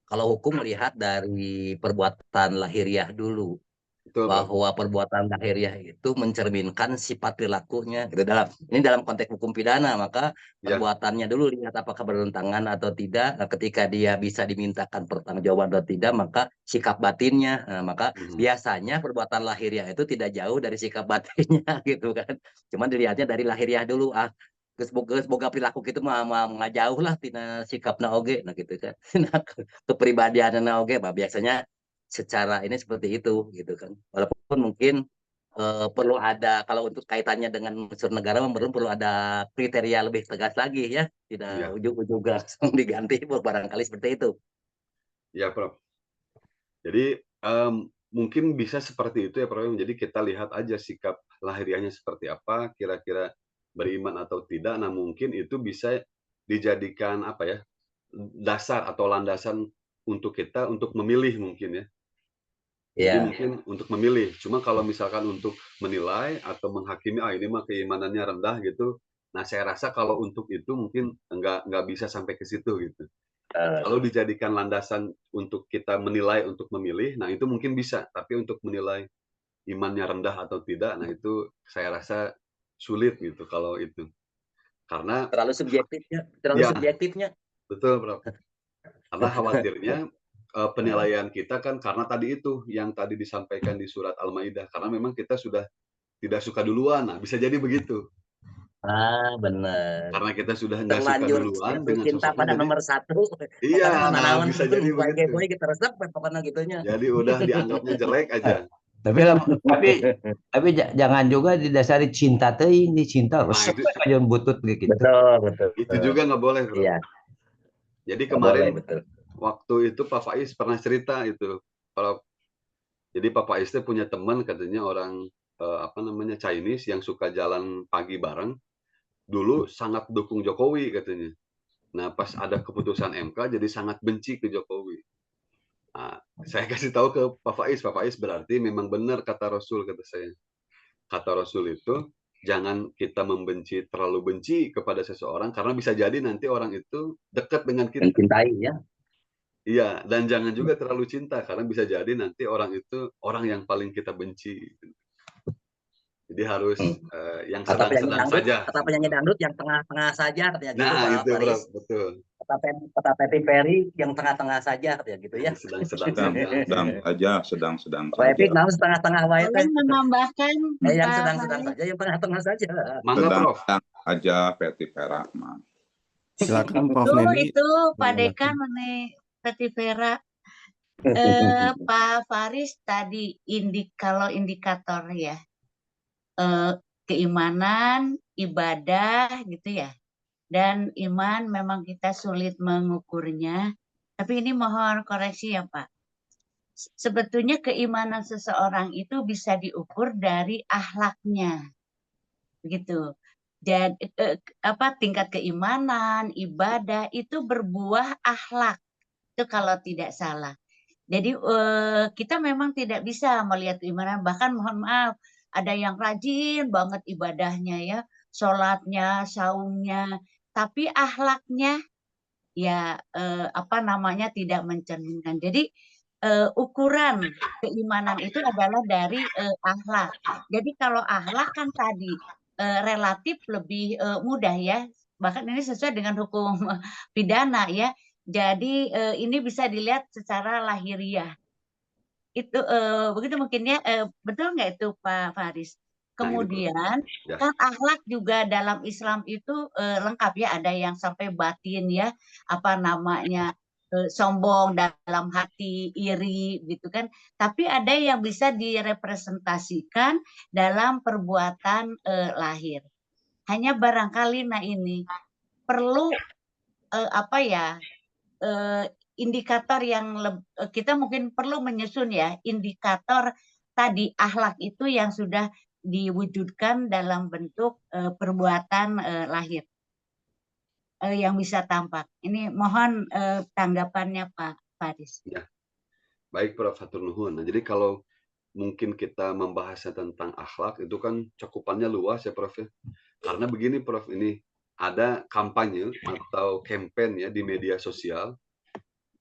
kalau hukum melihat dari perbuatan lahiriah dulu, Betul, Prof. bahwa perbuatan lahiriah itu mencerminkan sifat perilakunya. Gitu ini dalam konteks hukum pidana, maka Ya. perbuatannya dulu lihat apakah bertentangan atau tidak. Nah, ketika dia bisa dimintakan pertanggungjawaban atau tidak, maka sikap batinnya. Nah, maka biasanya perbuatan lahiriah itu tidak jauh dari sikap batinnya gitu kan. Cuman dilihatnya dari lahiriah dulu. Semoga perilaku gitu mah nggak jauh lah tina sikapna oge nah gitu kan. Nah, kepribadianna oge biasanya secara ini seperti itu gitu kan. Walaupun mungkin perlu ada kalau untuk kaitannya dengan unsur negara perlu ada kriteria lebih tegas lagi ya, tidak ujug-ujug langsung diganti barangkali seperti itu. Ya, Prof. Jadi mungkin bisa seperti itu ya, Prof. Jadi kita lihat aja sikap lahiriahnya seperti apa, kira-kira beriman atau tidak. Nah, mungkin itu bisa dijadikan dasar atau landasan untuk kita untuk memilih mungkin ya. Jadi Iya. mungkin untuk memilih. Cuma kalau misalkan untuk menilai atau menghakimi, ini mah keimanannya rendah gitu. Nah, saya rasa kalau untuk itu mungkin nggak bisa sampai ke situ gitu. Kalau dijadikan landasan untuk kita menilai untuk memilih, nah itu mungkin bisa. Tapi untuk menilai imannya rendah atau tidak, nah itu saya rasa sulit gitu kalau itu. Karena Terlalu ya subjektifnya. betul, Prof. Karena khawatirnya penilaian kita kan karena tadi itu yang tadi disampaikan di surat Al-Maidah, karena memang kita sudah tidak suka duluan. Nah, bisa jadi begitu. Benar. Karena kita sudah nggak suka Terlanjur duluan jatuh dengan cinta sosoknya, pada jadi nomor satu. iya, Pokoknya nah nanawan bisa jadi begitu. poe kita resep pokoknya gitunya. Jadi udah dianggapnya jelek aja. Tapi jangan juga didasari cinta teuing, di cinta Nah, resep itu aja butut gitu. Betul. itu juga nggak boleh, Bro. Iya, Jadi nggak boleh, kemarin betul. waktu itu Pak Faiz pernah cerita itu. Jadi Pak Faiz itu punya teman katanya orang Chinese yang suka jalan pagi bareng. Dulu sangat dukung Jokowi katanya. Nah, pas ada keputusan MK jadi sangat benci ke Jokowi. Nah, saya kasih tahu ke Pak Faiz berarti memang benar kata Rasul, kata saya. Kata Rasul itu jangan kita terlalu benci kepada seseorang karena bisa jadi nanti orang itu dekat dengan kita. Mencintai ya. Iya, dan jangan juga terlalu cinta karena bisa jadi nanti orang itu orang yang paling kita benci. Jadi harus yang sedang-sedang saja. Kata penyanyi dangdut yang tengah-tengah saja katanya gitu, Nah, Pak itu Bro, Faris. betul. Kata Pepi Perry yang tengah-tengah saja katanya gitu ya. Sedang-sedang saja. Sedang-sedang Pak Epi saja. kenapa setengah-tengah wae teh? Boleh menambahkan Yang Pak sedang-sedang Faris? saja, yang tengah-tengah saja. Mangga, Prof. Sedang aja Peti Vera mah. Silakan Prof. Tuh Nedi. itu Pak Dekan mengenai Peti Vera. Pak Faris tadi kalau indikator ya, keimanan, ibadah gitu ya. Dan iman memang kita sulit mengukurnya. Tapi ini mohon koreksi ya Pak. Sebetulnya keimanan seseorang itu bisa diukur dari akhlaknya, begitu. Dan tingkat keimanan, ibadah itu berbuah akhlak, itu kalau tidak salah. Jadi kita memang tidak bisa melihat keimanan, bahkan mohon maaf, ada yang rajin banget ibadahnya ya, sholatnya, saumnya, tapi akhlaknya ya tidak mencerminkan. Jadi ukuran keimanan itu adalah dari akhlak. Jadi kalau akhlak kan tadi relatif lebih mudah ya, bahkan ini sesuai dengan hukum pidana ya. Jadi ini bisa dilihat secara lahiriah. Itu begitu mungkin ya, betul nggak itu Pak Faris? Kemudian kan akhlak juga dalam Islam itu lengkap ya, ada yang sampai batin ya, sombong dalam hati, iri gitu kan. Tapi ada yang bisa direpresentasikan dalam perbuatan lahir. Hanya barangkali ini perlu indikator yang kita mungkin perlu menyusun ya, indikator tadi akhlak itu yang sudah diwujudkan dalam bentuk perbuatan lahir yang bisa tampak. Ini mohon tanggapannya Pak Faris. Ya. Baik Prof, hatur nuhun. Nah, jadi kalau mungkin kita membahasnya tentang akhlak itu kan cakupannya luas ya Prof ya. Karena begini Prof, ini ada kampanye atau campaign ya di media sosial.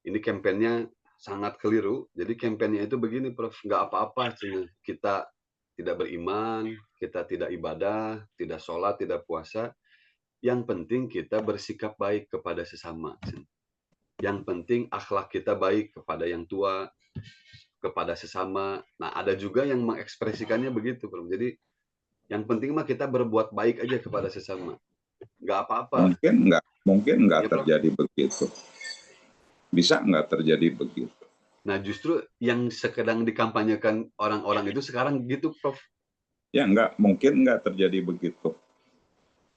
Ini kampanyenya sangat keliru. Jadi kampanyenya itu begini Prof, nggak apa-apa kita tidak beriman, kita tidak ibadah, tidak sholat, tidak puasa. Yang penting kita bersikap baik kepada sesama. Yang penting akhlak kita baik kepada yang tua, kepada sesama. Nah, ada juga yang mengekspresikannya begitu, Bro. Jadi, yang penting mah kita berbuat baik aja kepada sesama. Nggak apa-apa. Mungkin nggak ya, terjadi begitu. Bisa nggak terjadi begitu. Nah, justru yang sedang dikampanyekan orang-orang itu sekarang gitu, Prof. Ya, mungkin nggak terjadi begitu.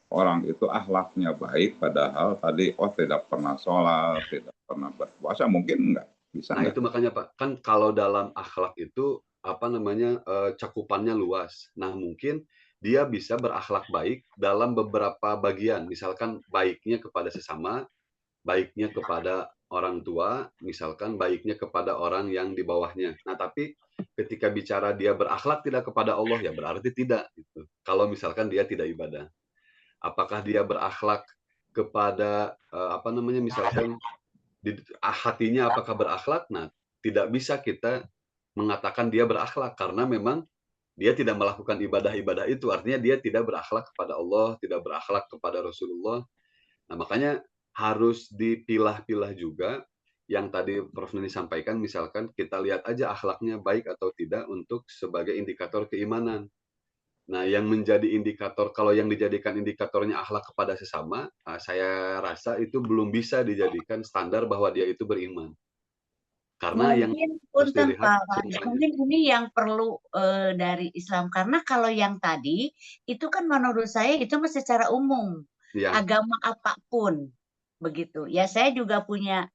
Orang itu akhlaknya baik, padahal tadi tidak pernah sholat, tidak pernah berpuasa, mungkin nggak bisa. Nah itu makanya Pak, kan kalau dalam akhlak itu cakupannya luas. Nah mungkin dia bisa berakhlak baik dalam beberapa bagian, misalkan baiknya kepada sesama, baiknya kepada orang tua, misalkan baiknya kepada orang yang di bawahnya. Nah tapi ketika bicara dia berakhlak tidak kepada Allah, ya berarti tidak gitu. Kalau misalkan dia tidak ibadah. Apakah dia berakhlak kepada misalkan hatinya apakah berakhlak? Nah, tidak bisa kita mengatakan dia berakhlak karena memang dia tidak melakukan ibadah-ibadah itu. Artinya dia tidak berakhlak kepada Allah, tidak berakhlak kepada Rasulullah. Nah, makanya harus dipilah-pilah juga yang tadi Prof. Neni sampaikan, misalkan kita lihat aja akhlaknya baik atau tidak untuk sebagai indikator keimanan. Nah, yang menjadi indikator, kalau yang dijadikan indikatornya akhlak kepada sesama, saya rasa itu belum bisa dijadikan standar bahwa dia itu beriman. Karena yang Mungkin harus punten dilihat Pak Faris, semuanya. mungkin ini yang perlu dari Islam, karena kalau yang tadi itu kan menurut saya itu mah secara umum Ya, agama apapun begitu. Ya saya juga punya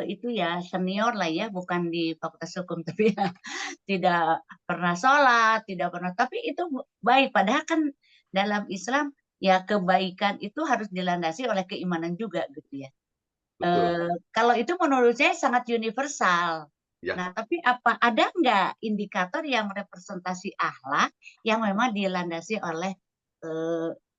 itu ya senior lah ya, bukan di Fakultas Hukum tapi ya tidak pernah sholat, tidak pernah, tapi itu baik. Padahal kan dalam Islam ya kebaikan itu harus dilandasi oleh keimanan juga gitu ya. betul. Kalau itu menurut saya sangat universal. Ya. Nah, tapi ada nggak indikator yang representasi akhlak yang memang dilandasi oleh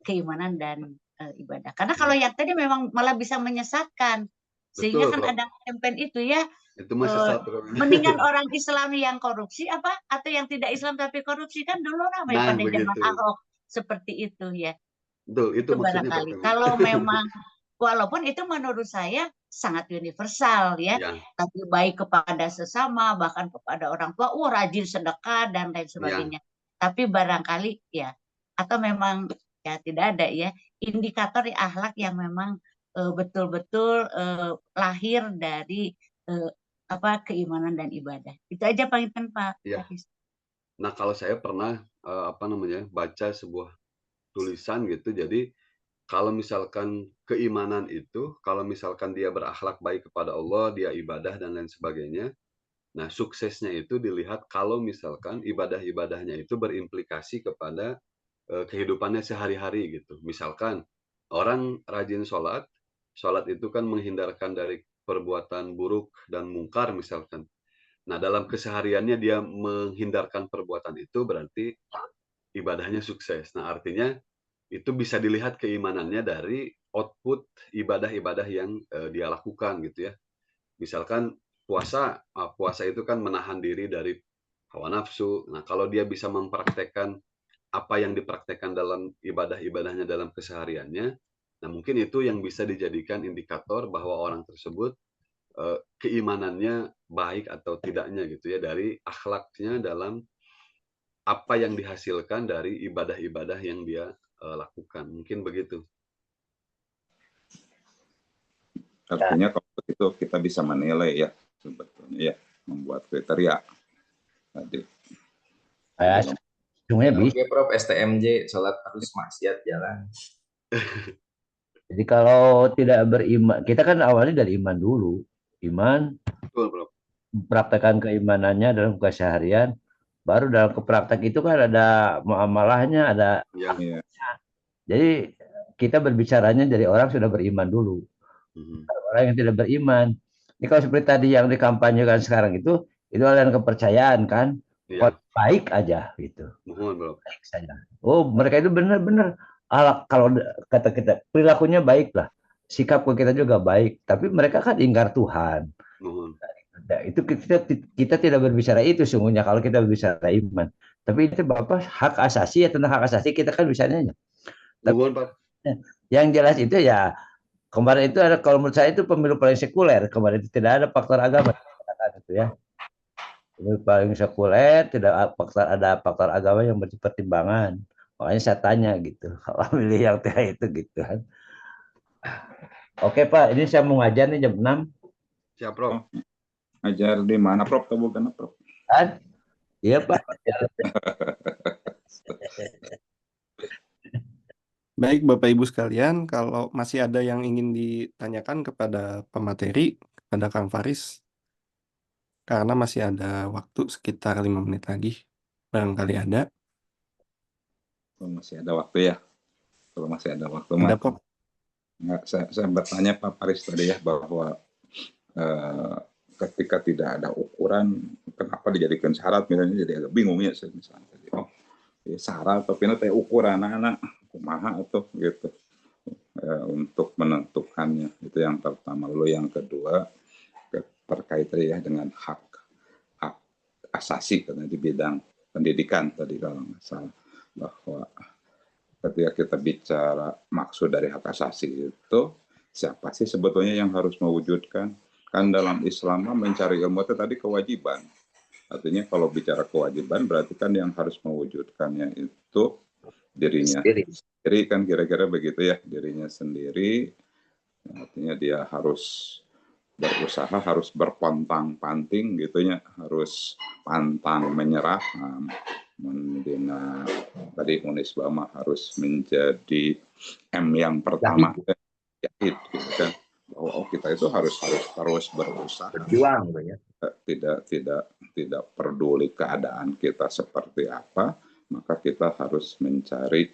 keimanan dan ibadah? Karena kalau yang tadi memang malah bisa menyesatkan, sehingga Betul, kan Prof. ada campaign itu ya, Itu mah sesat, Prof. mendingan orang Islam yang korupsi apa atau yang tidak Islam tapi korupsi, kan dulu ramai Nah, pada zaman begitu. Ahok seperti itu ya. Betul, itu Itu maksudnya, Prof. barangkali. Kalau memang walaupun itu menurut saya sangat universal ya, Ya, tapi baik kepada sesama, bahkan kepada orang tua, rajin sedekah dan lain ya, sebagainya. Tapi barangkali ya, atau memang ya tidak ada ya indikator akhlak yang memang betul-betul lahir dari keimanan dan ibadah. Itu aja Pak ya. Hafiz. Nah, kalau saya pernah baca sebuah tulisan gitu, jadi kalau misalkan keimanan itu, kalau misalkan dia berakhlak baik kepada Allah, dia ibadah dan lain sebagainya, nah suksesnya itu dilihat kalau misalkan ibadah-ibadahnya itu berimplikasi kepada kehidupannya sehari-hari gitu. Misalkan orang rajin sholat, sholat itu kan menghindarkan dari perbuatan buruk dan mungkar misalkan. Nah, dalam kesehariannya dia menghindarkan perbuatan itu berarti ibadahnya sukses. Nah, artinya itu bisa dilihat keimanannya dari output ibadah-ibadah yang dia lakukan gitu ya. Misalkan puasa itu kan menahan diri dari hawa nafsu. Nah, kalau dia bisa mempraktekkan apa yang dipraktekkan dalam ibadah-ibadahnya dalam kesehariannya, nah mungkin itu yang bisa dijadikan indikator bahwa orang tersebut keimanannya baik atau tidaknya gitu ya, dari akhlaknya dalam apa yang dihasilkan dari ibadah-ibadah yang dia lakukan. Mungkin begitu. Artinya kalau begitu kita bisa menilai ya sebetulnya ya, membuat kriteria tadi. Semuanya bisa. Oke Prof, STMJ, sholat harus maksiat jalan. Jadi kalau tidak beriman, kita kan awalnya dari iman dulu. Iman, Betul, Bro. mempraktekkan keimanannya dalam keseharian, baru dalam kepraktek itu kan ada muamalahnya, ada Ya. Jadi kita berbicaranya dari orang sudah beriman dulu. Orang yang tidak beriman. Ini kalau seperti tadi yang dikampanyekan sekarang itu adalah kepercayaan kan. Ya. Baik aja gitu. Mohon, Bro. Baik saja. Oh, mereka itu benar-benar kalau kata kita perilakunya baik lah. Sikap kita juga baik, tapi mereka kan ingkar Tuhan. Mohon. Nah, itu kita tidak berbicara itu sungguhnya kalau kita berbicara iman. Tapi itu Bapak hak asasi ya, tentang hak asasi kita kan bicaranya. Mohon, Pak. Yang jelas itu ya kemarin itu ada, kalau menurut saya itu pemilu paling sekuler kemarin, itu tidak ada faktor agama itu ya. Pemilu paling sekuler, tidak ada faktor agama yang berpertimbangan. Makanya saya tanya gitu, kalau milih yang itu gitu kan. Oke Pak, ini saya mau ngajar nih jam 6. Siap, Prof. Ngajar di mana Prof? Bukan Prof? Kan? Iya Pak. Baik Bapak Ibu sekalian, kalau masih ada yang ingin ditanyakan kepada pemateri, kepada Kang Faris, karena masih ada waktu sekitar 5 menit lagi, barangkali ada. Masih ada waktu ya. Kalau masih ada waktu, ada Prof. Nggak, saya bertanya Pak Faris tadi ya, bahwa ketika tidak ada ukuran, kenapa kenapa dijadikan syarat misalnya, jadi agak bingung ya saya misalnya. Oh, ya syarat tapi nanti ukuran anak-anak kumaha atau gitu untuk menentukannya. Itu yang pertama. Lalu yang kedua terkait ya dengan hak asasi karena di bidang pendidikan tadi kalau nggak salah, bahwa ketika kita bicara maksud dari hak asasi itu siapa sih sebetulnya yang harus mewujudkan? Kan dalam Islam mencari ilmu itu tadi kewajiban. Artinya kalau bicara kewajiban berarti kan yang harus mewujudkannya itu dirinya sendiri kan, kira-kira begitu ya, dirinya sendiri. Artinya dia harus berusaha, harus berpontang-panting gitunya, harus pantang menyerah. Mendina tadi Unisba harus menjadi M yang pertama, yahid gitu kan, bahwa kita itu harus terus berusaha, berjuang ya. Tidak peduli keadaan kita seperti apa, maka kita harus mencari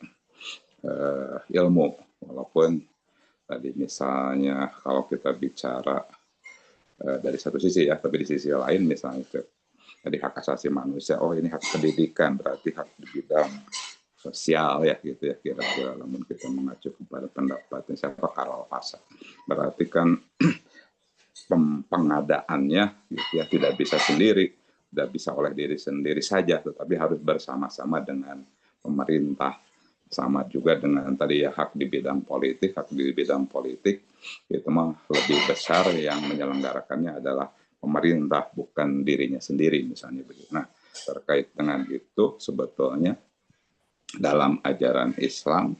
ilmu, walaupun tadi misalnya kalau kita bicara dari satu sisi ya, tapi di sisi lain misalnya tadi hak asasi manusia, oh ini hak pendidikan, berarti hak di bidang sosial ya gitu ya, kira-kira namun kita mengacu kepada pendapatnya siapa, Karl Pasar, berarti kan pengadaannya gitu ya tidak bisa sendiri, tidak bisa oleh diri sendiri saja, tetapi harus bersama-sama dengan pemerintah. Sama juga dengan tadi ya hak di bidang politik, itu mah lebih besar yang menyelenggarakannya adalah pemerintah, bukan dirinya sendiri misalnya begitu. Nah, terkait dengan itu sebetulnya dalam ajaran Islam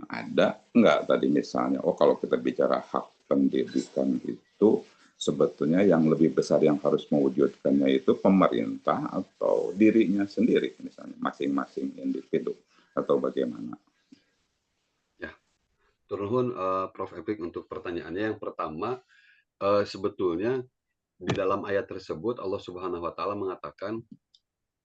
ada enggak tadi misalnya, oh kalau kita bicara hak pendidikan itu sebetulnya yang lebih besar yang harus mewujudkannya itu pemerintah atau dirinya sendiri misalnya, masing-masing individu, atau bagaimana? Ya, turun Prof. Epik untuk pertanyaannya. Yang pertama, sebetulnya di dalam ayat tersebut Allah Subhanahu wa Ta'ala mengatakan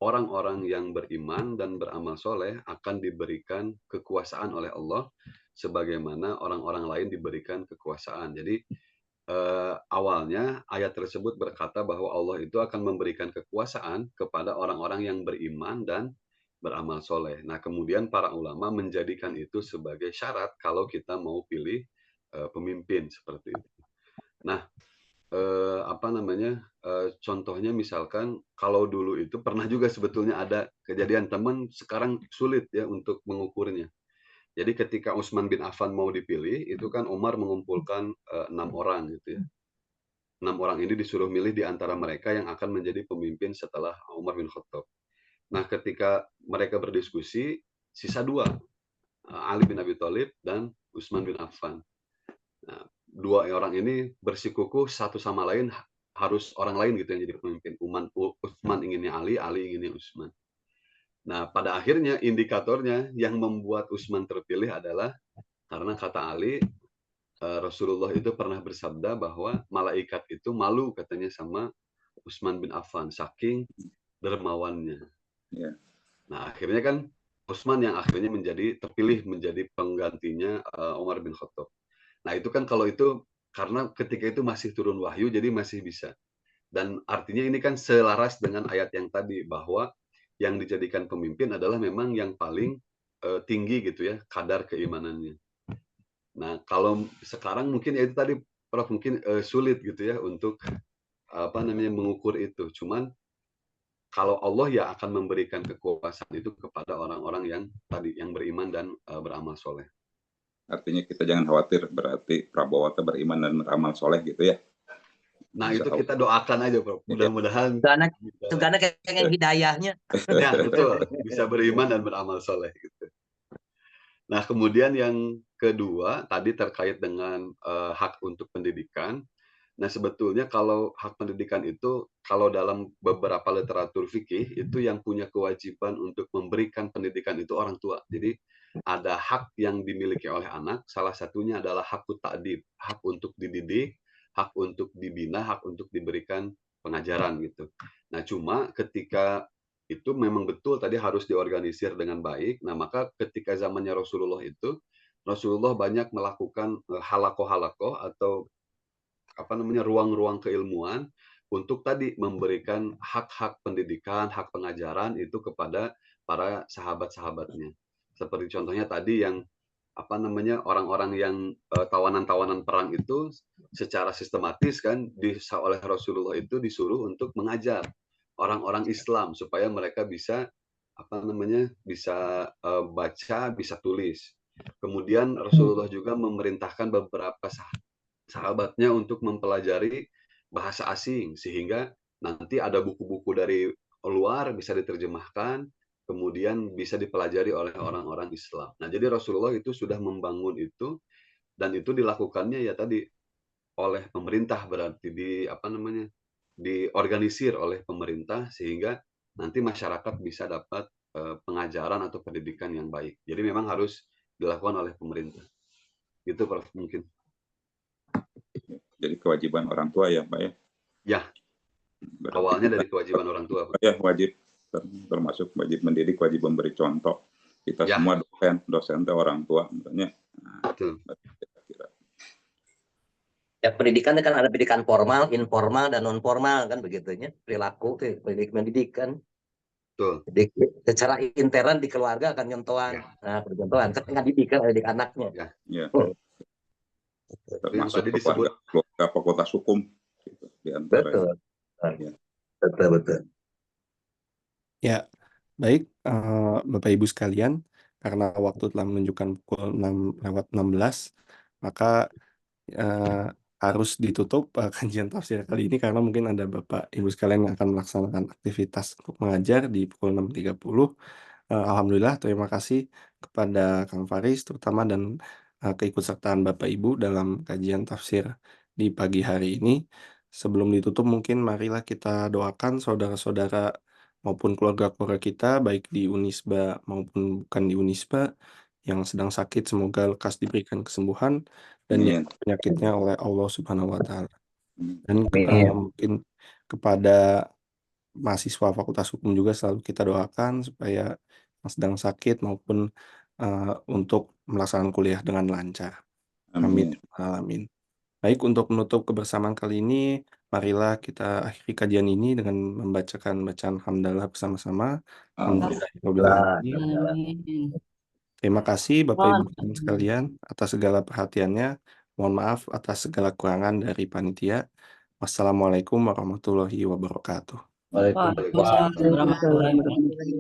orang-orang yang beriman dan beramal soleh akan diberikan kekuasaan oleh Allah sebagaimana orang-orang lain diberikan kekuasaan. Jadi awalnya ayat tersebut berkata bahwa Allah itu akan memberikan kekuasaan kepada orang-orang yang beriman dan beramal soleh. Nah, kemudian para ulama menjadikan itu sebagai syarat kalau kita mau pilih pemimpin seperti itu. Nah, contohnya misalkan kalau dulu itu pernah juga sebetulnya ada kejadian teman, sekarang sulit ya untuk mengukurnya. Jadi ketika Utsman bin Affan mau dipilih, itu kan Umar mengumpulkan 6 orang gitu ya. 6 orang ini disuruh milih di antara mereka yang akan menjadi pemimpin setelah Umar bin Khattab. Nah, ketika mereka berdiskusi, sisa 2, Ali bin Abi Thalib dan Utsman bin Affan. Nah, 2 orang ini bersikukuh satu sama lain harus orang lain gitu yang jadi pemimpin. Utsman inginnya Ali, Ali inginnya Utsman. Nah, pada akhirnya indikatornya yang membuat Utsman terpilih adalah karena kata Ali, Rasulullah itu pernah bersabda bahwa malaikat itu malu katanya sama Utsman bin Affan saking dermawannya. Yeah. Nah, akhirnya kan Utsman yang akhirnya terpilih menjadi penggantinya Umar bin Khattab. Nah, itu kan kalau itu karena ketika itu masih turun wahyu, jadi masih bisa. Dan artinya ini kan selaras dengan ayat yang tadi, bahwa yang dijadikan pemimpin adalah memang yang paling tinggi gitu ya, kadar keimanannya. Nah, kalau sekarang mungkin ya itu tadi, Prof, mungkin sulit gitu ya untuk mengukur itu. Cuman kalau Allah ya akan memberikan kekuasaan itu kepada orang-orang yang tadi yang beriman dan beramal soleh. Artinya kita jangan khawatir, berarti Prabowo beriman dan beramal soleh gitu ya. Nah, itu kita doakan aja, Prof. Mudah-mudahan karena kayak hidayahnya. Ya, betul. Bisa beriman dan beramal soleh gitu. Nah, kemudian yang kedua tadi terkait dengan hak untuk pendidikan. Nah, sebetulnya kalau hak pendidikan itu, kalau dalam beberapa literatur fikih, itu yang punya kewajiban untuk memberikan pendidikan itu orang tua. Jadi, ada hak yang dimiliki oleh anak, salah satunya adalah hak ta'dib, hak untuk dididik, hak untuk dibina, hak untuk diberikan pengajaran gitu. Nah, cuma ketika itu memang betul tadi harus diorganisir dengan baik. Nah, maka ketika zamannya Rasulullah itu, Rasulullah banyak melakukan halaqoh-halaqoh atau ruang-ruang keilmuan untuk tadi memberikan hak-hak pendidikan, hak pengajaran itu kepada para sahabat-sahabatnya. Seperti contohnya tadi yang orang-orang yang tawanan-tawanan perang itu secara sistematis kan oleh Rasulullah itu disuruh untuk mengajar orang-orang Islam supaya mereka bisa bisa baca, bisa tulis. Kemudian Rasulullah juga memerintahkan beberapa sahabatnya untuk mempelajari bahasa asing sehingga nanti ada buku-buku dari luar bisa diterjemahkan, kemudian bisa dipelajari oleh orang-orang Islam. Nah, jadi Rasulullah itu sudah membangun itu dan itu dilakukannya ya tadi oleh pemerintah, berarti diorganisir oleh pemerintah sehingga nanti masyarakat bisa dapat pengajaran atau pendidikan yang baik. Jadi memang harus dilakukan oleh pemerintah. Gitu Prof mungkin. Jadi kewajiban orang tua ya Pak ya? Ya, awalnya dari kewajiban orang tua. Pak. Ya, wajib, termasuk wajib mendidik, wajib memberi contoh. Kita Ya. semua dosen itu orang tua. Makanya, Betul. Ya, pendidikan kan ada pendidikan formal, informal, dan non formal kan begitunya. Perilaku pendidikan. Betul. Jadi, secara intern di keluarga akan nyontohan. Nah, percontohan kan didik anaknya. Ya. Yang Termasuk tadi disebut keluarga fakultas hukum. Gitu, di antara Betul. Ya. Betul. Ya, baik Bapak Ibu sekalian, karena waktu telah menunjukkan pukul 6:16, maka harus ditutup kajian tafsir kali ini karena mungkin ada Bapak Ibu sekalian yang akan melaksanakan aktivitas untuk mengajar di pukul 6:30. Alhamdulillah, terima kasih kepada Kang Faris terutama dan keikutsertaan Bapak Ibu dalam kajian tafsir di pagi hari ini. Sebelum ditutup mungkin marilah kita doakan saudara-saudara maupun keluarga-keluarga kita baik di Unisba maupun bukan di Unisba yang sedang sakit, semoga lekas diberikan kesembuhan dan Amin. penyakitnya oleh Allah Subhanahu wa Ta'ala. Dan Amin. mungkin kepada mahasiswa Fakultas Hukum juga selalu kita doakan supaya yang sedang sakit maupun untuk melaksanakan kuliah dengan lancar. Amin. Amin. Baik, untuk menutup kebersamaan kali ini, marilah kita akhiri kajian ini dengan membacakan bacaan hamdalah bersama-sama. Alhamdulillahirobbilalamin. Amin. Terima kasih Bapak Ibu sekalian atas segala perhatiannya. Mohon maaf atas segala kekurangan dari panitia. Wassalamualaikum warahmatullahi wabarakatuh. Waalaikumsalam warahmatullahi wabarakatuh.